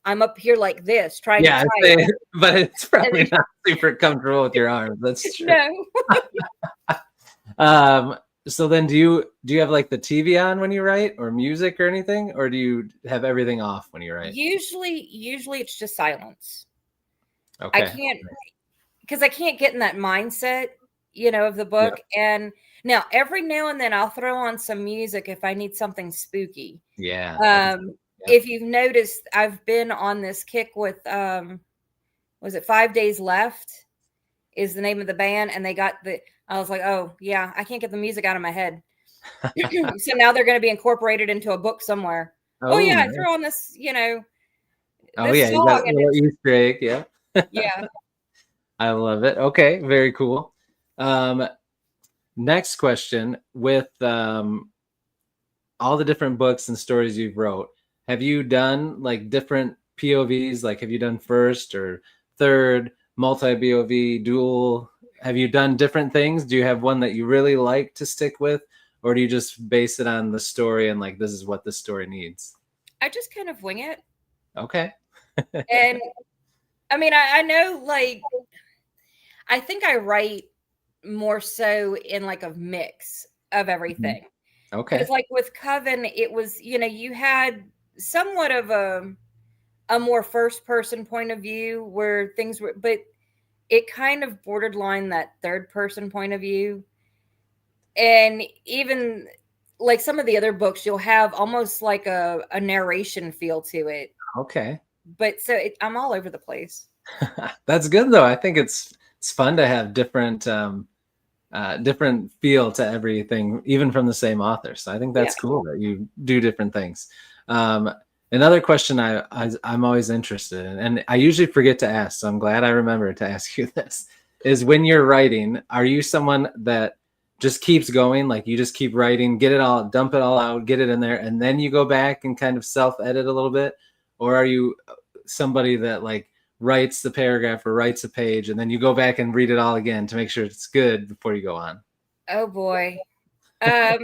Speaker 2: I'm up here like this trying to type.
Speaker 1: But it's probably not super comfortable with your arms. That's true.
Speaker 2: No.
Speaker 1: So then do you have like the TV on when you write or music or anything? Or do you have everything off when you write?
Speaker 2: Usually it's just silence.
Speaker 1: Okay.
Speaker 2: I can't get in that mindset, of the book. Yeah. And now every now and then I'll throw on some music if I need something spooky.
Speaker 1: Yeah.
Speaker 2: If you've noticed, I've been on this kick with, was it 5 Days Left is the name of the band. And I was like, oh yeah, I can't get the music out of my head. So now they're going to be incorporated into a book somewhere. Oh yeah. Nice. I threw on this,
Speaker 1: Oh yeah. You got a little Easter egg. Yeah.
Speaker 2: Yeah.
Speaker 1: I love it. Okay. Very cool. Next question with, all the different books and stories you've wrote, have you done like different POVs? Like, have you done first or third, multi-BOV, dual? Have you done different things? Do you have one that you really like to stick with? Or do you just base it on the story and like, this is what the story needs?
Speaker 2: I just kind of wing it.
Speaker 1: Okay.
Speaker 2: And I mean, I know, like, I think I write more so in like a mix of everything.
Speaker 1: Okay.
Speaker 2: Because like with Coven, it was, you had somewhat of a more first person point of view where things were, but it kind of bordered line that third person point of view. And even like some of the other books, you'll have almost like a narration feel to it.
Speaker 1: Okay.
Speaker 2: But so I'm all over the place.
Speaker 1: That's good though. I think it's fun to have different different feel to everything, even from the same author. So I think that's cool that you do different things. Another question I'm always interested in, and I usually forget to ask, so I'm glad I remembered to ask you this, is when you're writing, are you someone that just keeps going, like you just keep writing, get it all, dump it all out, get it in there, and then you go back and kind of self-edit a little bit? Or are you somebody that like writes the paragraph or writes a page and then you go back and read it all again to make sure it's good before you go on?
Speaker 2: Oh boy. A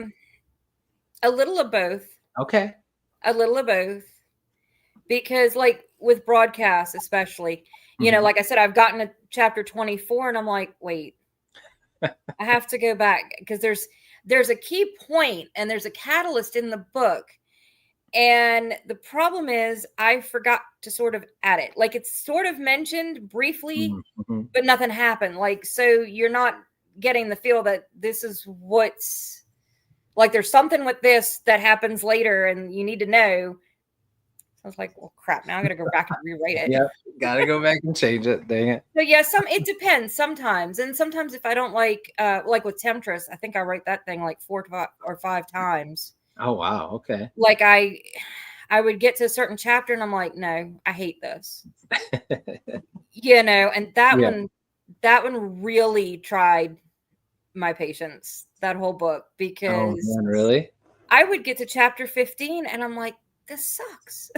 Speaker 2: little of both.
Speaker 1: Okay.
Speaker 2: A little of both. Because like with broadcasts, especially, like I said, I've gotten to chapter 24 and I'm like, wait, I have to go back because there's a key point and there's a catalyst in the book. And the problem is I forgot to sort of add it. Like it's sort of mentioned briefly, but nothing happened. Like, so you're not getting the feel that this is what's like, there's something with this that happens later and you need to know. So I was like, well, crap, now I got to go back and rewrite it.
Speaker 1: Yeah, got to go back and change it. Dang it.
Speaker 2: So yeah, it depends sometimes. And sometimes if I don't like with Temptress, I think I write that thing like 4 or 5 times.
Speaker 1: Oh, wow. Okay.
Speaker 2: Like I would get to a certain chapter and I'm like, no, I hate this. And that one really tried my patience, that whole book, because
Speaker 1: man, really?
Speaker 2: I would get to chapter 15 and I'm like, this sucks.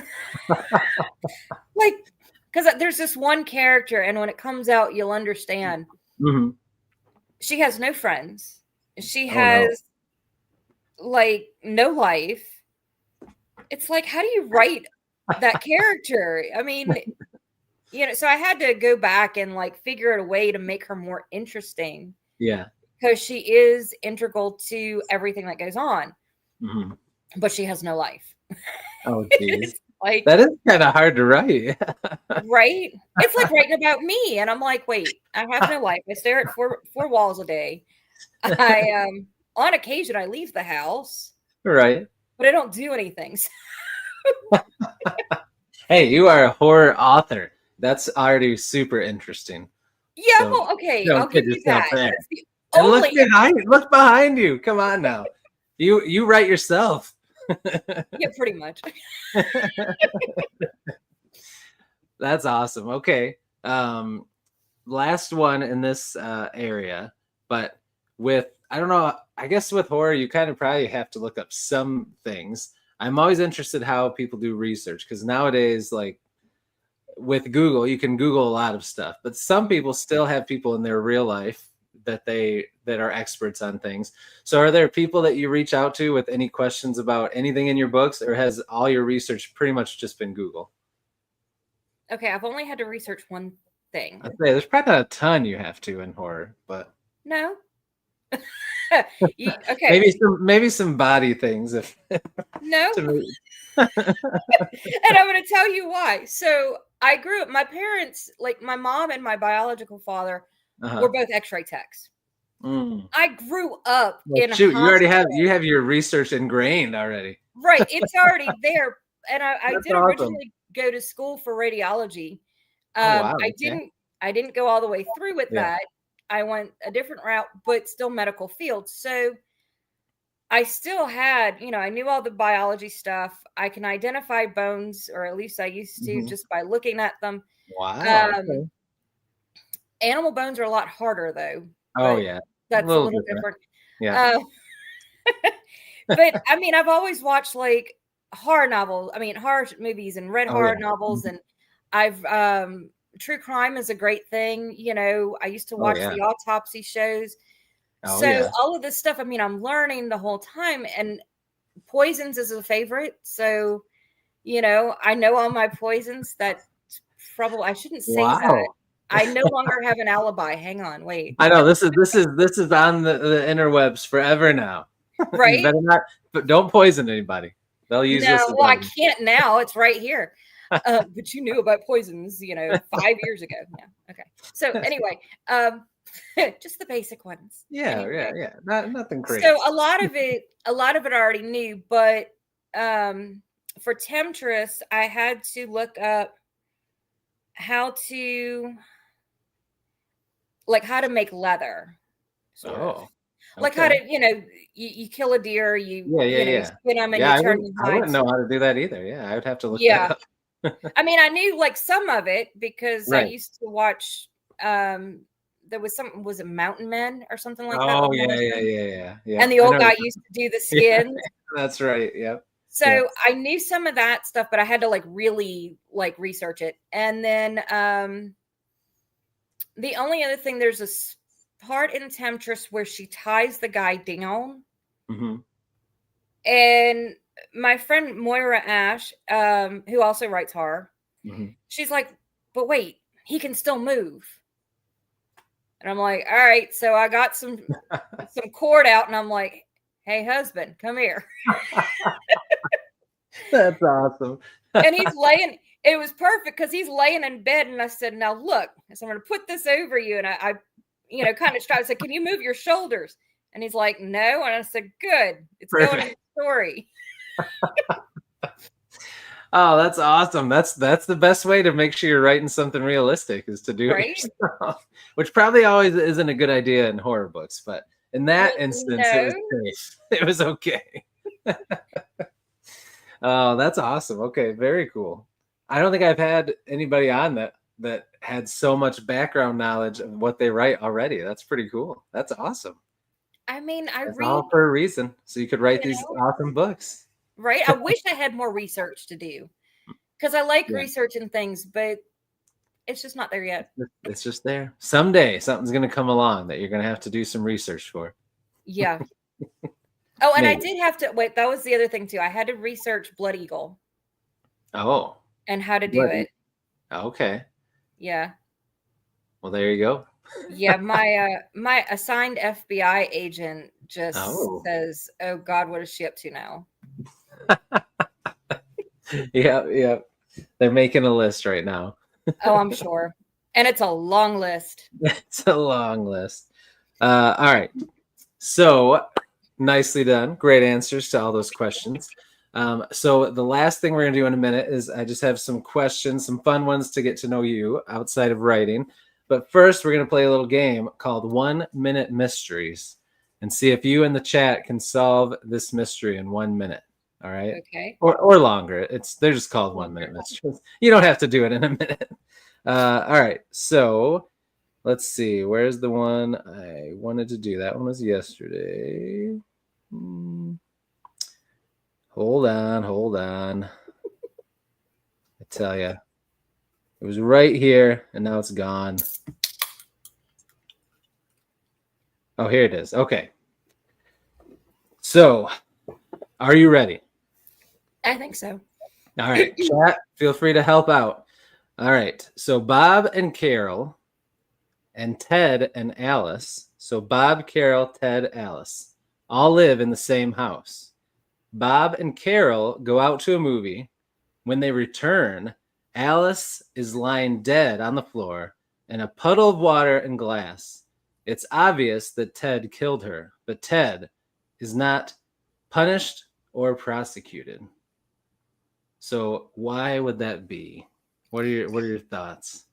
Speaker 2: Like, because there's this one character and when it comes out, you'll understand. She has no friends. She has like no life. It's like, how do you write that character? I mean, so I had to go back and like figure out a way to make her more interesting.
Speaker 1: Yeah.
Speaker 2: Because she is integral to everything that goes on. But she has no life.
Speaker 1: Oh, geez.
Speaker 2: Like,
Speaker 1: that is kind of hard to write.
Speaker 2: Right? It's like writing about me. And I'm like, wait, I have no life. I stare at four walls a day. On occasion, I leave the house.
Speaker 1: Right.
Speaker 2: But I don't do anything.
Speaker 1: Hey, you are a horror author. That's already super interesting.
Speaker 2: Yeah, so, well, okay. I'll give you that.
Speaker 1: There. And look behind you. Come on now. You write yourself.
Speaker 2: Yeah, pretty much.
Speaker 1: That's awesome. Okay. Last one in this area, but I don't know, I guess with horror, you kind of probably have to look up some things. I'm always interested how people do research, because nowadays, like with Google, you can Google a lot of stuff, but some people still have people in their real life that are experts on things. So are there people that you reach out to with any questions about anything in your books, or has all your research pretty much just been Google? Okay,
Speaker 2: I've only had to research one thing.
Speaker 1: I'd say there's probably not a ton you have to in horror, but
Speaker 2: no.
Speaker 1: Okay. Maybe some body things. If
Speaker 2: no. And I'm going to tell you why. So I grew up. My parents, like my mom and my biological father, were both X-ray techs. I grew up in.
Speaker 1: Shoot, you have your research ingrained already.
Speaker 2: Right, it's already there. And I did originally go to school for radiology.
Speaker 1: Wow,
Speaker 2: I didn't go all the way through with that. I went a different route, but still medical field. So I still had, I knew all the biology stuff. I can identify bones, or at least I used to, just by looking at them.
Speaker 1: Wow.
Speaker 2: Animal bones are a lot harder, though.
Speaker 1: Oh, yeah.
Speaker 2: That's a little different.
Speaker 1: Yeah.
Speaker 2: But I mean, I've always watched like horror novels. I mean, horror movies and read
Speaker 1: Oh,
Speaker 2: horror
Speaker 1: yeah.
Speaker 2: novels, and I've true crime is a great thing. You know, I used to
Speaker 1: Oh,
Speaker 2: watch
Speaker 1: yeah.
Speaker 2: the autopsy shows.
Speaker 1: Oh,
Speaker 2: So
Speaker 1: yeah.
Speaker 2: all of this stuff, I mean, I'm learning the whole time, and poisons is a favorite. So, you know, I know all my poisons. That probably I shouldn't say that.
Speaker 1: Wow.
Speaker 2: I no longer have an alibi. Hang on, wait.
Speaker 1: I know this is on the interwebs forever now. You
Speaker 2: Right?
Speaker 1: better not, but don't poison anybody. They'll use
Speaker 2: No,
Speaker 1: this as
Speaker 2: well, I
Speaker 1: evidence.
Speaker 2: can't now. It's right here. But you knew about poisons, you know, 5 years ago. Yeah. Okay. So anyway, just the basic ones.
Speaker 1: Yeah,
Speaker 2: Anyway,
Speaker 1: yeah. Nothing crazy.
Speaker 2: so a lot of it I already knew, but for Temptress, I had to look up how to make leather. Sort of.
Speaker 1: Oh,
Speaker 2: Like how
Speaker 1: okay.
Speaker 2: to, you know, you kill a deer,
Speaker 1: Yeah.
Speaker 2: skin them and
Speaker 1: Yeah,
Speaker 2: you turn the
Speaker 1: I wouldn't
Speaker 2: hides.
Speaker 1: know how to do that either. Yeah, I would have to look
Speaker 2: Yeah.
Speaker 1: that up.
Speaker 2: I mean, I knew like some of it because I
Speaker 1: Right.
Speaker 2: used to watch there was something was it Mountain Men or something like that.
Speaker 1: Oh,
Speaker 2: with Morrison?
Speaker 1: yeah.
Speaker 2: And the
Speaker 1: I
Speaker 2: old
Speaker 1: know.
Speaker 2: guy used to do the skins.
Speaker 1: That's right. Yep.
Speaker 2: So
Speaker 1: Yeah.
Speaker 2: I knew some of that stuff, but I had to like really like research it. And then the only other thing, there's a part in Temptress where she ties the guy down.
Speaker 1: Mm-hmm.
Speaker 2: And my friend Moira Ash, who also writes horror, she's like, but wait, he can still move. And I'm like, all right. So I got some cord out and I'm like, hey, husband, come here.
Speaker 1: That's awesome.
Speaker 2: And he's laying, it was perfect because he's laying in bed. And I said, now look, so I'm going to put this over you. And I kind of tried to say, can you move your shoulders? And he's like, no. And I said, good. It's going in the story.
Speaker 1: Oh, that's awesome. That's the best way to make sure you're writing something realistic is to do it yourself, which probably always isn't a good idea in horror books. But in that instance, it was safe. It was okay. Oh, that's awesome. Okay, very cool. I don't think I've had anybody on that had so much background knowledge of what they write already. That's pretty cool. That's awesome.
Speaker 2: I mean, I
Speaker 1: That's
Speaker 2: read
Speaker 1: all for a reason, so you could write these awesome books.
Speaker 2: Right? I wish I had more research to do because I like researching things, but it's just not there yet.
Speaker 1: It's just there. Someday something's going to come along that you're going to have to do some research for.
Speaker 2: Yeah. Oh, and I did have to wait. That was the other thing too. I had to research Blood Eagle.
Speaker 1: Oh.
Speaker 2: And how to do it.
Speaker 1: Okay.
Speaker 2: Yeah.
Speaker 1: Well, there you go.
Speaker 2: Yeah, my assigned FBI agent just says, "Oh God, what is she up to now?"
Speaker 1: Yeah. They're making a list right now.
Speaker 2: Oh, I'm sure. And it's a long list.
Speaker 1: It's a long list. All right. So nicely done. Great answers to all those questions. So the last thing we're going to do in a minute is I just have some questions, some fun ones to get to know you outside of writing. But first, we're going to play a little game called 1 Minute Mysteries and see if you in the chat can solve this mystery in 1 minute. All right.
Speaker 2: Okay.
Speaker 1: Or longer. They're just called 1 minute mysteries. You don't have to do it in a minute. All right. So let's see. Where's the one I wanted to do? That one was yesterday. Hold on. I tell you. It was right here, and now it's gone. Oh, here it is. Okay. So, are you ready?
Speaker 2: I think so.
Speaker 1: All right. Chat, feel free to help out. All right. So, Bob and Carol and Ted and Alice. So, Bob, Carol, Ted, Alice all live in the same house. Bob and Carol go out to a movie. When they return, Alice is lying dead on the floor in a puddle of water and glass. It's obvious that Ted killed her, but Ted is not punished or prosecuted. So why would that be? What are your thoughts?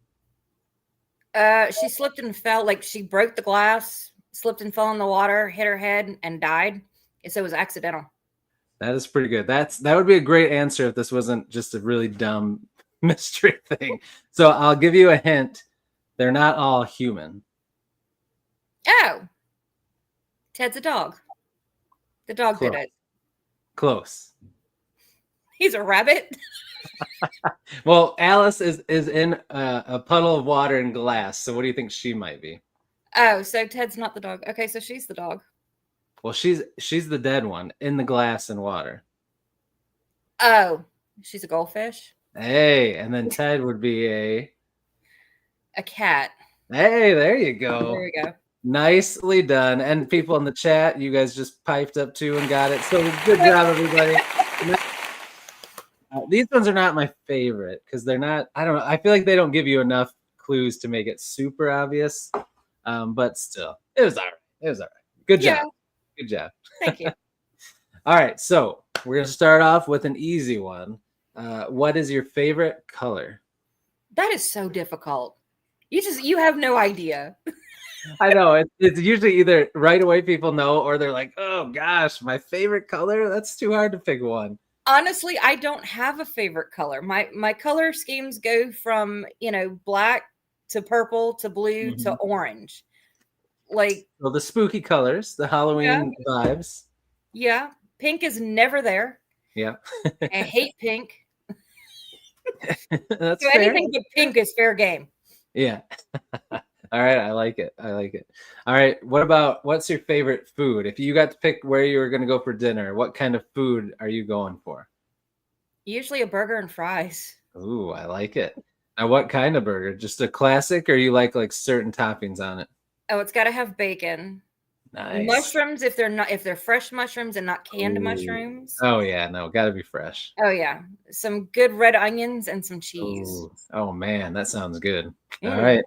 Speaker 2: She slipped and fell, like she broke the glass, slipped and fell in the water, hit her head, and died. So it was accidental.
Speaker 1: That is pretty good. That would be a great answer if this wasn't just a really dumb mystery thing. So I'll give you a hint. They're not all human.
Speaker 2: Oh. Ted's a dog. The dog did it.
Speaker 1: Close.
Speaker 2: He's a rabbit.
Speaker 1: Well, Alice is in a puddle of water and glass. So what do you think she might be?
Speaker 2: Oh, so Ted's not the dog. Okay, so she's the dog.
Speaker 1: Well, she's the dead one in the glass and water.
Speaker 2: Oh, she's a goldfish.
Speaker 1: Hey, and then Ted would be
Speaker 2: a cat.
Speaker 1: Hey, there you go.
Speaker 2: There we go.
Speaker 1: Nicely done. And people in the chat, you guys just piped up too and got it. So good job, everybody. These ones are not my favorite because they're not, I don't know. I feel like they don't give you enough clues to make it super obvious. But still, it was all right. It was all right. Good job. Good job.
Speaker 2: Thank you.
Speaker 1: All right. So we're going to start off with an easy one. What is your favorite color?
Speaker 2: That is so difficult. You have no idea.
Speaker 1: I know. It's usually either right away people know or they're like, oh gosh, my favorite color? That's too hard to pick one.
Speaker 2: Honestly, I don't have a favorite color. My color schemes go from, black to purple to blue to orange. Like,
Speaker 1: well, the spooky colors, the Halloween vibes.
Speaker 2: Yeah. Pink is never there.
Speaker 1: Yeah.
Speaker 2: I hate pink.
Speaker 1: That's
Speaker 2: so
Speaker 1: fair.
Speaker 2: Anything but pink is fair game.
Speaker 1: Yeah. All right. I like it. All right. What's your favorite food? If you got to pick where you were going to go for dinner, what kind of food are you going for?
Speaker 2: Usually a burger and fries.
Speaker 1: Ooh, I like it. Now, what kind of burger? Just a classic or you like certain toppings on it?
Speaker 2: Oh, it's got to have bacon.
Speaker 1: Nice.
Speaker 2: Mushrooms, if they're fresh mushrooms and not canned mushrooms.
Speaker 1: Oh yeah, no, gotta be fresh.
Speaker 2: Oh yeah, some good red onions and some cheese.
Speaker 1: Ooh. Oh man, that sounds good. All right,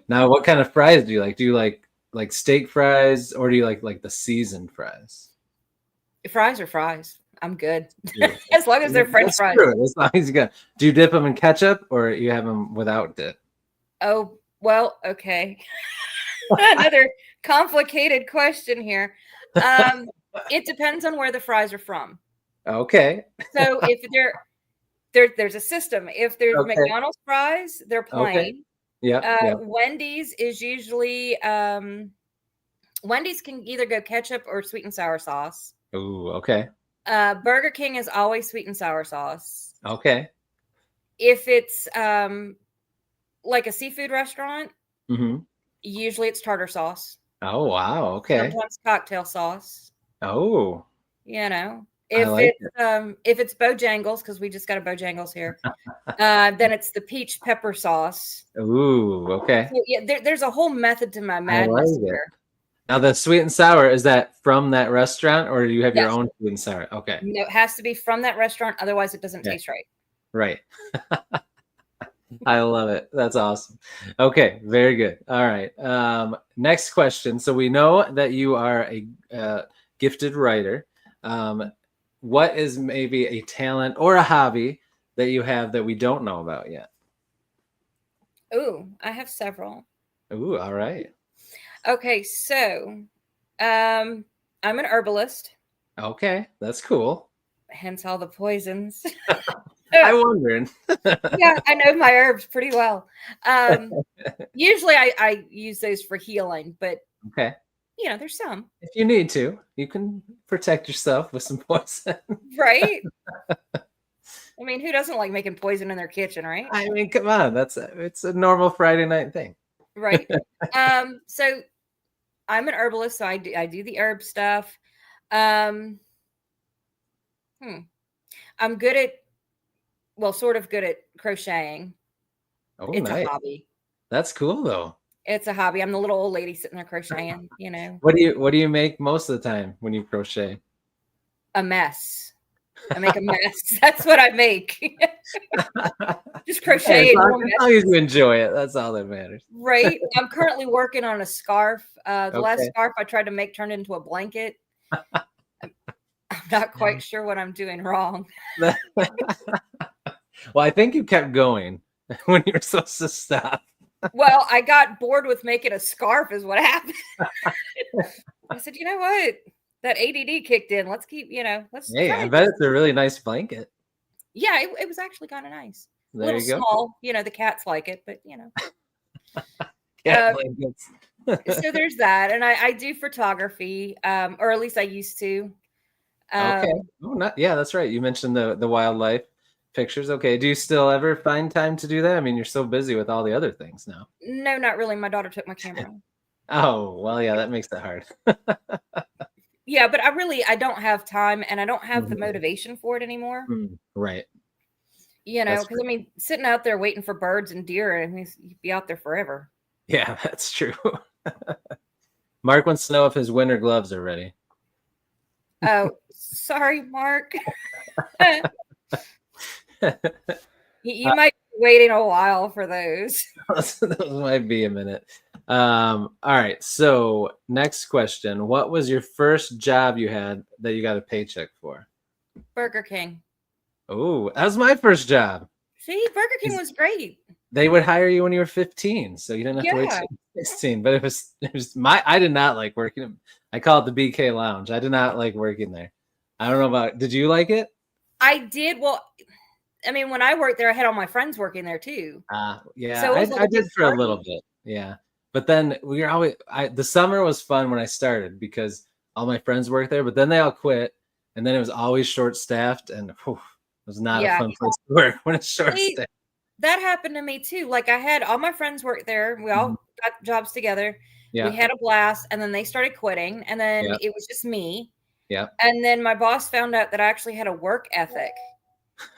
Speaker 1: now what kind of fries do you like? Do you like steak fries or do you like the seasoned fries?
Speaker 2: Fries are fries. I'm good as long as they're French fries.
Speaker 1: True. As long as you got. Do you dip them in ketchup or you have them without dip?
Speaker 2: Oh well, okay. Another complicated question here. It depends on where the fries are from.
Speaker 1: Okay.
Speaker 2: So if there's a system. If there's McDonald's fries, they're plain.
Speaker 1: Okay. Yeah.
Speaker 2: Wendy's is usually Wendy's can either go ketchup or sweet and sour sauce.
Speaker 1: Ooh, okay.
Speaker 2: Burger King is always sweet and sour sauce.
Speaker 1: Okay.
Speaker 2: If it's like a seafood restaurant, usually it's tartar sauce.
Speaker 1: Oh wow, okay.
Speaker 2: Sometimes cocktail sauce.
Speaker 1: Oh.
Speaker 2: If it's Bojangles, because we just got a Bojangles here, then it's the peach pepper sauce.
Speaker 1: Ooh, okay.
Speaker 2: So, yeah, there's a whole method to my madness here.
Speaker 1: Now the sweet and sour, is that from that restaurant or do you have your own sweet and sour? Okay.
Speaker 2: No, it has to be from that restaurant, otherwise it doesn't taste right.
Speaker 1: Right. I love it. That's awesome. Okay, very good. All right. Next question. So we know that you are a gifted writer. What is maybe a talent or a hobby that you have that we don't know about yet?
Speaker 2: Ooh, I have several.
Speaker 1: Ooh, all right.
Speaker 2: Okay, so I'm an herbalist.
Speaker 1: Okay, that's cool.
Speaker 2: Hence all the poisons.
Speaker 1: I'm wondering.
Speaker 2: Yeah, I know my herbs pretty well. Usually I use those for healing, but there's some.
Speaker 1: If you need to, you can protect yourself with some poison.
Speaker 2: Right? I mean, who doesn't like making poison in their kitchen, right?
Speaker 1: I mean, come on. It's a normal Friday night thing.
Speaker 2: Right. So I'm an herbalist, so I do the herb stuff. I'm sort of good at crocheting.
Speaker 1: Oh,
Speaker 2: it's
Speaker 1: nice.
Speaker 2: a hobby.
Speaker 1: That's cool though.
Speaker 2: It's a hobby. I'm the little old lady sitting there crocheting,
Speaker 1: What do you make most of the time when you crochet?
Speaker 2: A mess. I make a mess. That's what I make. Just crochet.
Speaker 1: As long as you enjoy it, that's all that matters.
Speaker 2: Right. I'm currently working on a scarf. The last scarf I tried to make turned into a blanket. I'm not quite sure what I'm doing wrong.
Speaker 1: Well, I think you kept going when you were supposed to stop.
Speaker 2: Well, I got bored with making a scarf is what happened. I said, you know what? That ADD kicked in. Let's keep, let's.
Speaker 1: Hey, I bet it's a really nice blanket.
Speaker 2: Yeah, it was actually kind of nice.
Speaker 1: There
Speaker 2: a little
Speaker 1: you go.
Speaker 2: Small, the cats like it, but
Speaker 1: Cat blankets.
Speaker 2: So there's that. And I do photography, or at least I used to.
Speaker 1: Okay. Oh, yeah, that's right. You mentioned the wildlife pictures. Okay. Do you still ever find time to do that? I mean, you're so busy with all the other things now.
Speaker 2: No, not really. My daughter took my camera.
Speaker 1: Oh, well, yeah, that makes it hard.
Speaker 2: Yeah, but I don't have time, and I don't have the
Speaker 1: Mhm.
Speaker 2: motivation for it anymore.
Speaker 1: Right.
Speaker 2: Because
Speaker 1: That's true.
Speaker 2: I mean, sitting out there waiting for birds and deer, and you'd be out there forever.
Speaker 1: Yeah, that's true. Mark wants to know if his winter gloves are ready.
Speaker 2: Oh, sorry, Mark. You might be waiting a while for those.
Speaker 1: Those might be a minute. All right. So, next question. What was your first job you had that you got a paycheck for?
Speaker 2: Burger King.
Speaker 1: Oh, that was my first job.
Speaker 2: See, Burger King was great.
Speaker 1: They would hire you when you were 15, so you didn't have to wait
Speaker 2: Yeah.
Speaker 1: till 16. But it was I did not like working. I call it the BK Lounge. I did not like working there. I don't know about. Did you like it?
Speaker 2: I did. Well, I mean, when I worked there, I had all my friends working there too.
Speaker 1: Yeah,
Speaker 2: So it was like
Speaker 1: I
Speaker 2: a big
Speaker 1: did for a
Speaker 2: party.
Speaker 1: little bit. Yeah, but then we were always. The summer was fun when I started because all my friends worked there. But then they all quit, and then it was always short staffed, and it was not a
Speaker 2: Yeah.
Speaker 1: fun place to work when it's short
Speaker 2: See,
Speaker 1: staffed.
Speaker 2: that happened to me too. Like I had all my friends work there. We all got jobs together.
Speaker 1: Yeah,
Speaker 2: We had a blast, and then they started quitting, and then
Speaker 1: yeah,
Speaker 2: it was just me.
Speaker 1: yeah.
Speaker 2: And then my boss found out that I actually had a work ethic,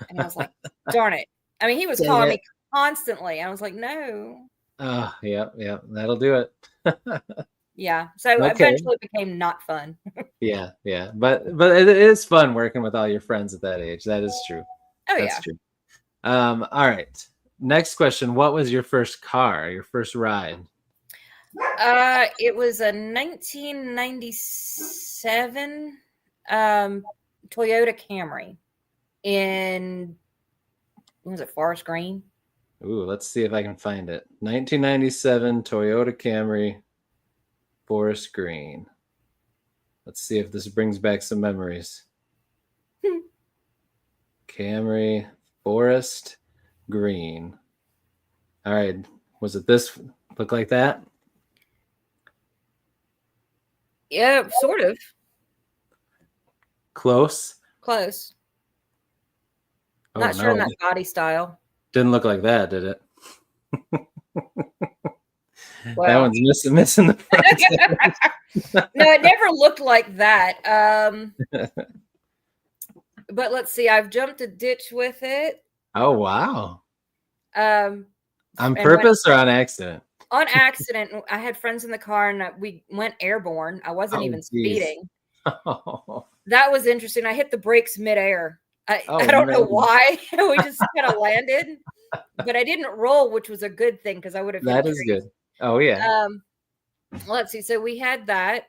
Speaker 2: and I was like, "Darn it!" I mean, he was
Speaker 1: Dang
Speaker 2: calling
Speaker 1: it.
Speaker 2: me constantly. I was like, "No."
Speaker 1: Oh, yeah, yeah. That'll do it.
Speaker 2: Yeah. So
Speaker 1: Okay.
Speaker 2: eventually it became not fun.
Speaker 1: Yeah, yeah. But it is fun working with all your friends at that age. That is true.
Speaker 2: Oh
Speaker 1: That's
Speaker 2: yeah.
Speaker 1: true. All right. Next question. What was your first car, your first ride?
Speaker 2: It was a 1997 Toyota Camry in, was it Forest Green?
Speaker 1: Ooh, let's see if I can find it. 1997 Toyota Camry, Forest Green. Let's see if this brings back some memories. Camry, Forest Green. All right. Was it this look like that?
Speaker 2: Yeah, sort of.
Speaker 1: Close.
Speaker 2: Close.
Speaker 1: Oh,
Speaker 2: Not sure in
Speaker 1: no.
Speaker 2: that body style.
Speaker 1: Didn't look like that, did it? That
Speaker 2: Well,
Speaker 1: one's missing the front.
Speaker 2: no, it never looked like that. But let's see. I've jumped a ditch with it.
Speaker 1: Oh, wow.
Speaker 2: On
Speaker 1: On purpose or on accident?
Speaker 2: On accident. I had friends in the car, and we went airborne. I wasn't even speeding.
Speaker 1: Oh.
Speaker 2: That was interesting. I hit the brakes midair. I don't know
Speaker 1: Man.
Speaker 2: why. We just kind of landed, but I didn't roll, which was a good thing because I would have.
Speaker 1: That is good. Oh yeah.
Speaker 2: Let's see. So we had that.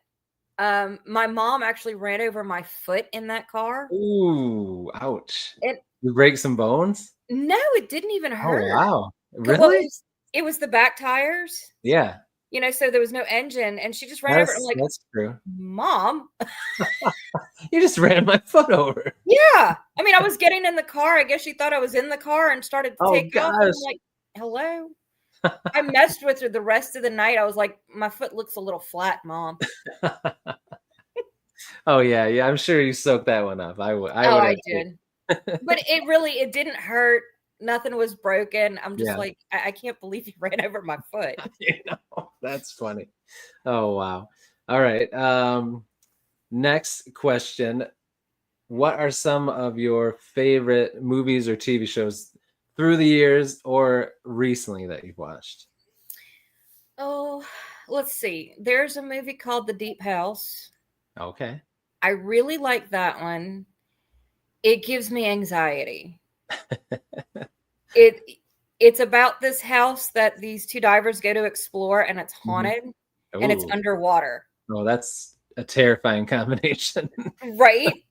Speaker 2: My mom actually ran over my foot in that car.
Speaker 1: Ooh, ouch.
Speaker 2: It,
Speaker 1: You break some bones?
Speaker 2: no, it didn't even hurt.
Speaker 1: Oh wow.
Speaker 2: Well,
Speaker 1: Really?
Speaker 2: it was the back tires.
Speaker 1: Yeah.
Speaker 2: So there was no engine, and she just ran over. I'm like,
Speaker 1: that's true.
Speaker 2: Mom,
Speaker 1: You just ran my foot over.
Speaker 2: yeah. I mean, I was getting in the car. I guess she thought I was in the car and started to take off. And I'm like, hello. I messed with her the rest of the night. I was like, my foot looks a little flat, Mom.
Speaker 1: Oh yeah, yeah. I'm sure you soaked that one up. I would.
Speaker 2: I did. But it didn't hurt. Nothing was broken. I'm just like, I can't believe you ran over my foot.
Speaker 1: That's funny. Oh wow. All right. Next question. What are some of your favorite movies or TV shows through the years or recently that you've watched?
Speaker 2: Oh, let's see. There's a movie called The Deep House.
Speaker 1: Okay.
Speaker 2: I really like that one. It gives me anxiety. It's about this house that these two divers go to explore, and it's haunted, and it's underwater.
Speaker 1: Oh, that's a terrifying combination.
Speaker 2: Right?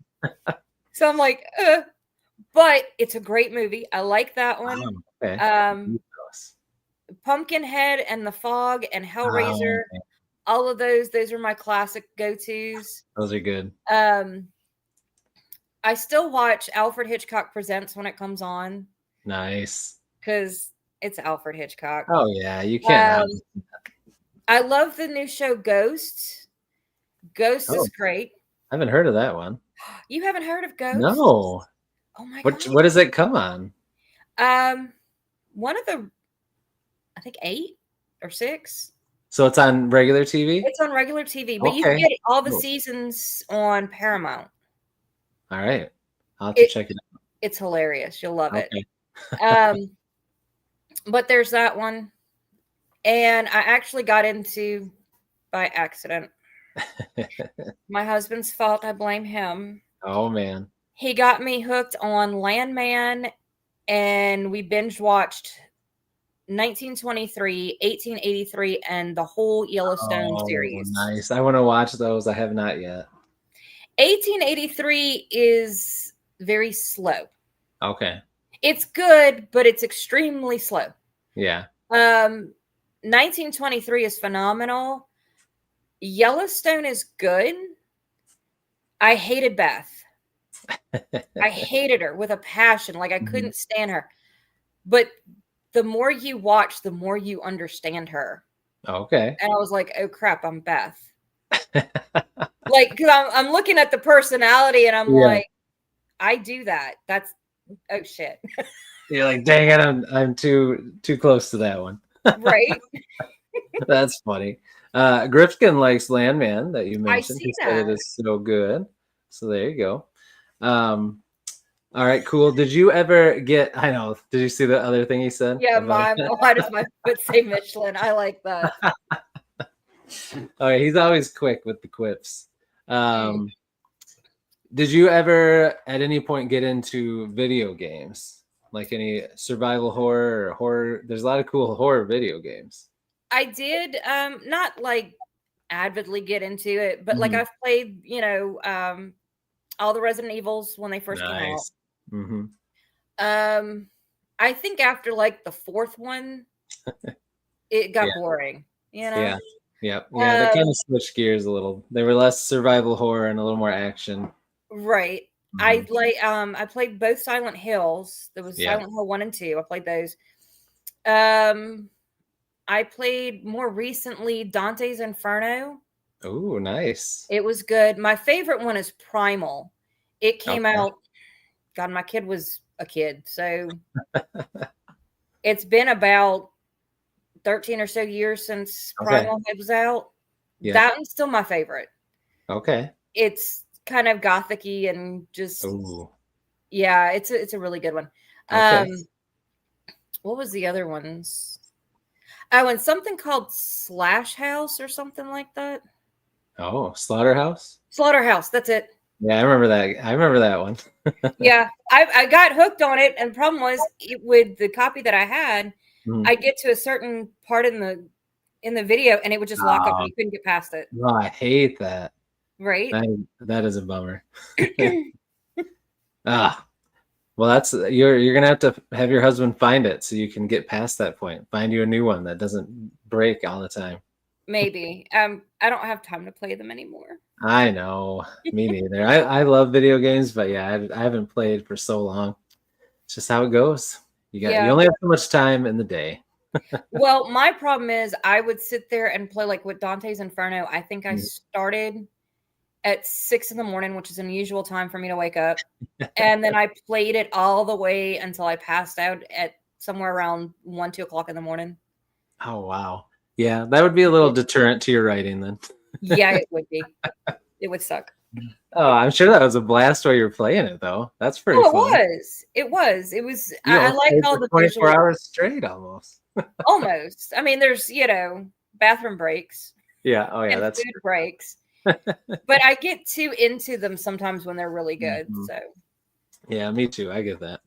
Speaker 2: So I'm like, but it's a great movie. I like that one.
Speaker 1: Okay.
Speaker 2: Pumpkinhead and The Fog and Hellraiser. All of those are my classic go-tos.
Speaker 1: Those are good.
Speaker 2: I still watch Alfred Hitchcock Presents when it comes on.
Speaker 1: Nice.
Speaker 2: Because it's Alfred Hitchcock.
Speaker 1: Oh, yeah. You can't.
Speaker 2: I love the new show Ghosts. Ghosts is great.
Speaker 1: I haven't heard of that one.
Speaker 2: You haven't heard of Ghosts?
Speaker 1: No.
Speaker 2: Oh my
Speaker 1: What
Speaker 2: god.
Speaker 1: does it come on?
Speaker 2: One of the, I think 8 or 6.
Speaker 1: So it's on regular TV?
Speaker 2: It's on regular TV, but you
Speaker 1: Okay.
Speaker 2: can get all the
Speaker 1: Cool.
Speaker 2: seasons on Paramount.
Speaker 1: All right. I'll have to check it out.
Speaker 2: It's hilarious. You'll love it.
Speaker 1: Okay.
Speaker 2: But there's that one. And I actually got into by accident. My husband's fault. I blame him.
Speaker 1: Oh, man.
Speaker 2: He got me hooked on Landman, and we binge watched 1923, 1883, and the whole Yellowstone series.
Speaker 1: Nice. I want to watch those. I have not yet.
Speaker 2: 1883 is very slow.
Speaker 1: Okay.
Speaker 2: It's good, but it's extremely slow.
Speaker 1: Yeah.
Speaker 2: 1923 is phenomenal. Yellowstone is good. I hated Beth. I hated her with a passion. Like I couldn't stand her. But the more you watch, the more you understand her.
Speaker 1: Okay.
Speaker 2: And I was like, oh crap, I'm Beth. Like, because I'm looking at the personality and I'm like, I do that. That's, oh shit.
Speaker 1: You're like, dang it, I'm too close to that one.
Speaker 2: Right.
Speaker 1: That's funny. Grifkin likes Landman that you mentioned.
Speaker 2: He
Speaker 1: said it is so good. So there you go. All right, cool. Did you ever get, I know, did you see the other thing he said?
Speaker 2: Yeah, why does my foot say Michelin? I like that.
Speaker 1: All right, he's always quick with the quips. Did you ever at any point get into video games? Like any survival horror or horror? There's a lot of cool horror video games.
Speaker 2: I did, not like avidly get into it, but like I've played, all the Resident Evils when they first came out. I think after like the 4th one, it got boring,
Speaker 1: Yeah. They kind of switched gears a little. They were less survival horror and a little more action.
Speaker 2: Right. I played both Silent Hills. There was Silent Hill 1 and 2. I played those. I played more recently Dante's Inferno.
Speaker 1: Oh, nice.
Speaker 2: It was good. My favorite one is Primal. It came out, God, my kid was a kid. So it's been about 13 or so years since Primal was out. Yeah. That one's still my favorite.
Speaker 1: Okay.
Speaker 2: It's kind of gothic-y and just, it's a really good one. Okay. What was the other ones? Oh, and something called Slash House or something like that.
Speaker 1: Oh, Slaughterhouse?
Speaker 2: Slaughterhouse, that's it.
Speaker 1: Yeah, I remember that one.
Speaker 2: Yeah, I got hooked on it, and the problem was with the copy that I had, I get to a certain part in the video, and it would just lock up, and you couldn't get past it.
Speaker 1: Oh, I hate that.
Speaker 2: Right?
Speaker 1: That is a bummer. Well, that's you're gonna have to have your husband find it so you can get past that point. Find you a new one that doesn't break all the time.
Speaker 2: Maybe. I don't have time to play them anymore.
Speaker 1: I know. Me neither. I love video games, but I haven't played for so long. It's just how it goes. You only have so much time in the day.
Speaker 2: Well, my problem is I would sit there and play like with Dante's Inferno. I think I started at 6 a.m, which is an unusual time for me to wake up. And then I played it all the way until I passed out at somewhere around 1, 2 o'clock in the morning.
Speaker 1: Oh, wow. Yeah, that would be a little deterrent to your writing then.
Speaker 2: Yeah, it would be. It would suck.
Speaker 1: Oh, I'm sure that was a blast while you were playing it, though. That's pretty fun.
Speaker 2: It was. I like all the
Speaker 1: 24 hours straight almost.
Speaker 2: Almost. I mean, there's, bathroom breaks.
Speaker 1: Yeah. Oh, yeah.
Speaker 2: And
Speaker 1: that's
Speaker 2: food breaks. But I get too into them sometimes when they're really good. So.
Speaker 1: Yeah, me too. I get that.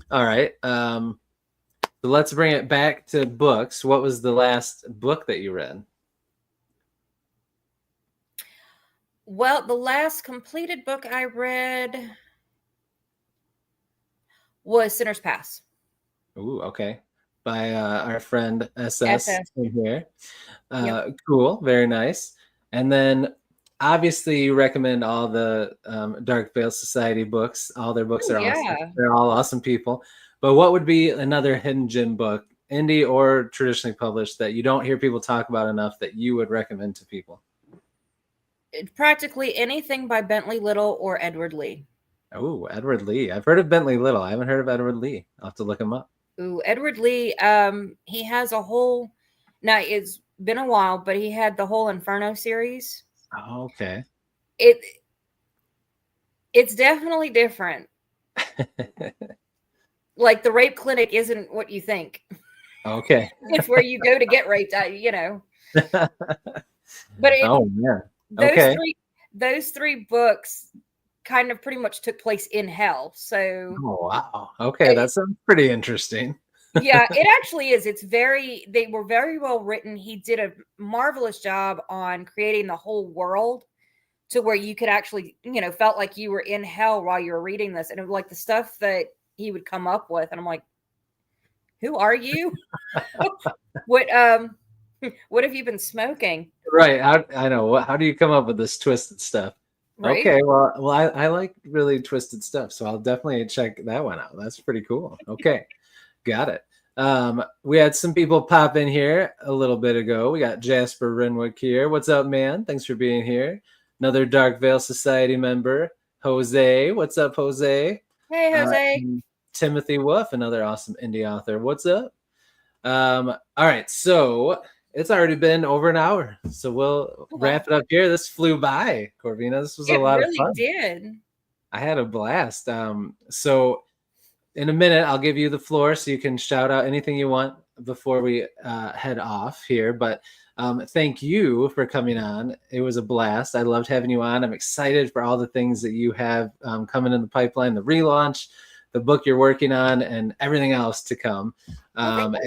Speaker 1: All right. So let's bring it back to books. What was the last book that you read?
Speaker 2: Well, the last completed book I read was Sinner's Pass.
Speaker 1: Ooh, okay. By our friend SS in here. Cool. Very nice. And then obviously you recommend all the Dark Veil Society books. All their books are awesome. They're all awesome people. But what would be another hidden gem book, indie or traditionally published, that you don't hear people talk about enough that you would recommend to people?
Speaker 2: Practically anything by Bentley Little or Edward Lee.
Speaker 1: Oh, Edward Lee. I've heard of Bentley Little. I haven't heard of Edward Lee. I'll have to look him up.
Speaker 2: Ooh, Edward Lee. He has a whole. Now it's been a while, but he had the whole Inferno series.
Speaker 1: Oh, okay.
Speaker 2: It's definitely different. Like the rape clinic isn't what you think.
Speaker 1: Okay.
Speaker 2: It's where you go to get raped, you know. But
Speaker 1: oh man.
Speaker 2: Those three books kind of pretty much took place in hell. So
Speaker 1: oh wow. Okay, that sounds pretty interesting.
Speaker 2: Yeah, it actually is. They were very well written. He did a marvelous job on creating the whole world to where you could actually, felt like you were in hell while you were reading this. And it was like the stuff that he would come up with. And I'm like, who are you? What have you been smoking?
Speaker 1: Right. I know. How do you come up with this twisted stuff? Right? Okay. Well, I like really twisted stuff. So I'll definitely check that one out. That's pretty cool. Okay. Got it. We had some people pop in here a little bit ago. We got Jasper Renwick here. What's up, man? Thanks for being here. Another Dark Veil Society member, Jose. What's up, Jose?
Speaker 2: Hey, Jose.
Speaker 1: Timothy Wolf, another awesome indie author. What's up? All right. So it's already been over an hour. So we'll wrap it up here. This flew by, Corvina. This was a lot of fun.
Speaker 2: It really did.
Speaker 1: I had a blast. So in a minute, I'll give you the floor so you can shout out anything you want before we head off here. But thank you for coming on. It was a blast. I loved having you on. I'm excited for all the things that you have coming in the pipeline, the relaunch, the book you're working on, and everything else to come. And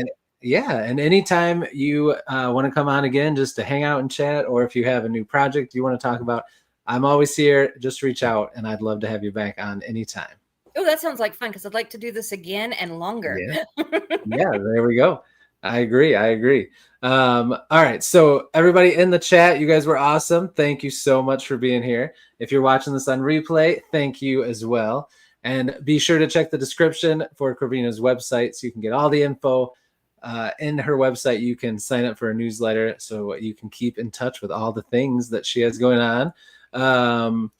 Speaker 1: anytime you want to come on again just to hang out and chat, or if you have a new project you want to talk about, I'm always here. Just reach out, and I'd love to have you back on anytime.
Speaker 2: Oh, that sounds like fun because I'd like to do this again and longer.
Speaker 1: Yeah, there we go. I agree. All right. So everybody in the chat, you guys were awesome. Thank you so much for being here. If you're watching this on replay, thank you as well. And be sure to check the description for Corvina's website so you can get all the info. In her website, you can sign up for a newsletter so you can keep in touch with all the things that she has going on.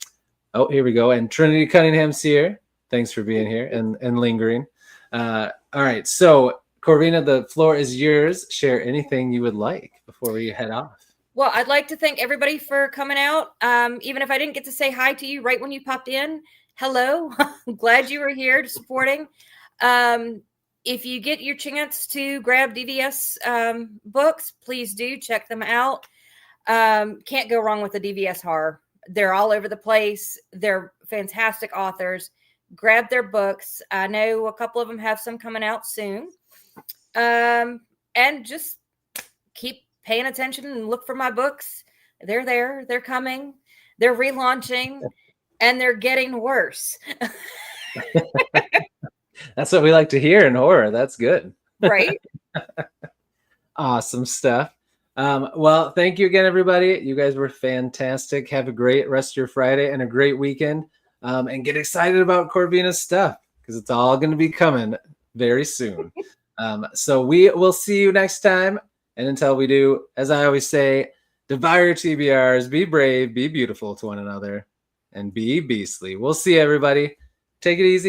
Speaker 1: Here we go. And Trinity Cunningham's here. Thanks for being here and lingering. All right. So, Corvina, the floor is yours. Share anything you would like before we head off.
Speaker 2: Well, I'd like to thank everybody for coming out. Even if I didn't get to say hi to you right when you popped in, hello. I'm glad you were here supporting. If you get your chance to grab DVS books, please do check them out. Can't go wrong with the DVS horror. They're all over the place. They're fantastic authors. Grab their books. I know a couple of them have some coming out soon. And just keep paying attention and look for my books. They're there. They're coming. They're relaunching. And they're getting worse.
Speaker 1: That's what we like to hear in horror. That's good.
Speaker 2: Right?
Speaker 1: Awesome stuff. Well, thank you again, everybody. You guys were fantastic. Have a great rest of your Friday and a great weekend. And get excited about Corvina's stuff because it's all going to be coming very soon. So we will see you next time. And until we do, as I always say, devour your TBRs, be brave, be beautiful to one another, and be beastly. We'll see everybody. Take it easy.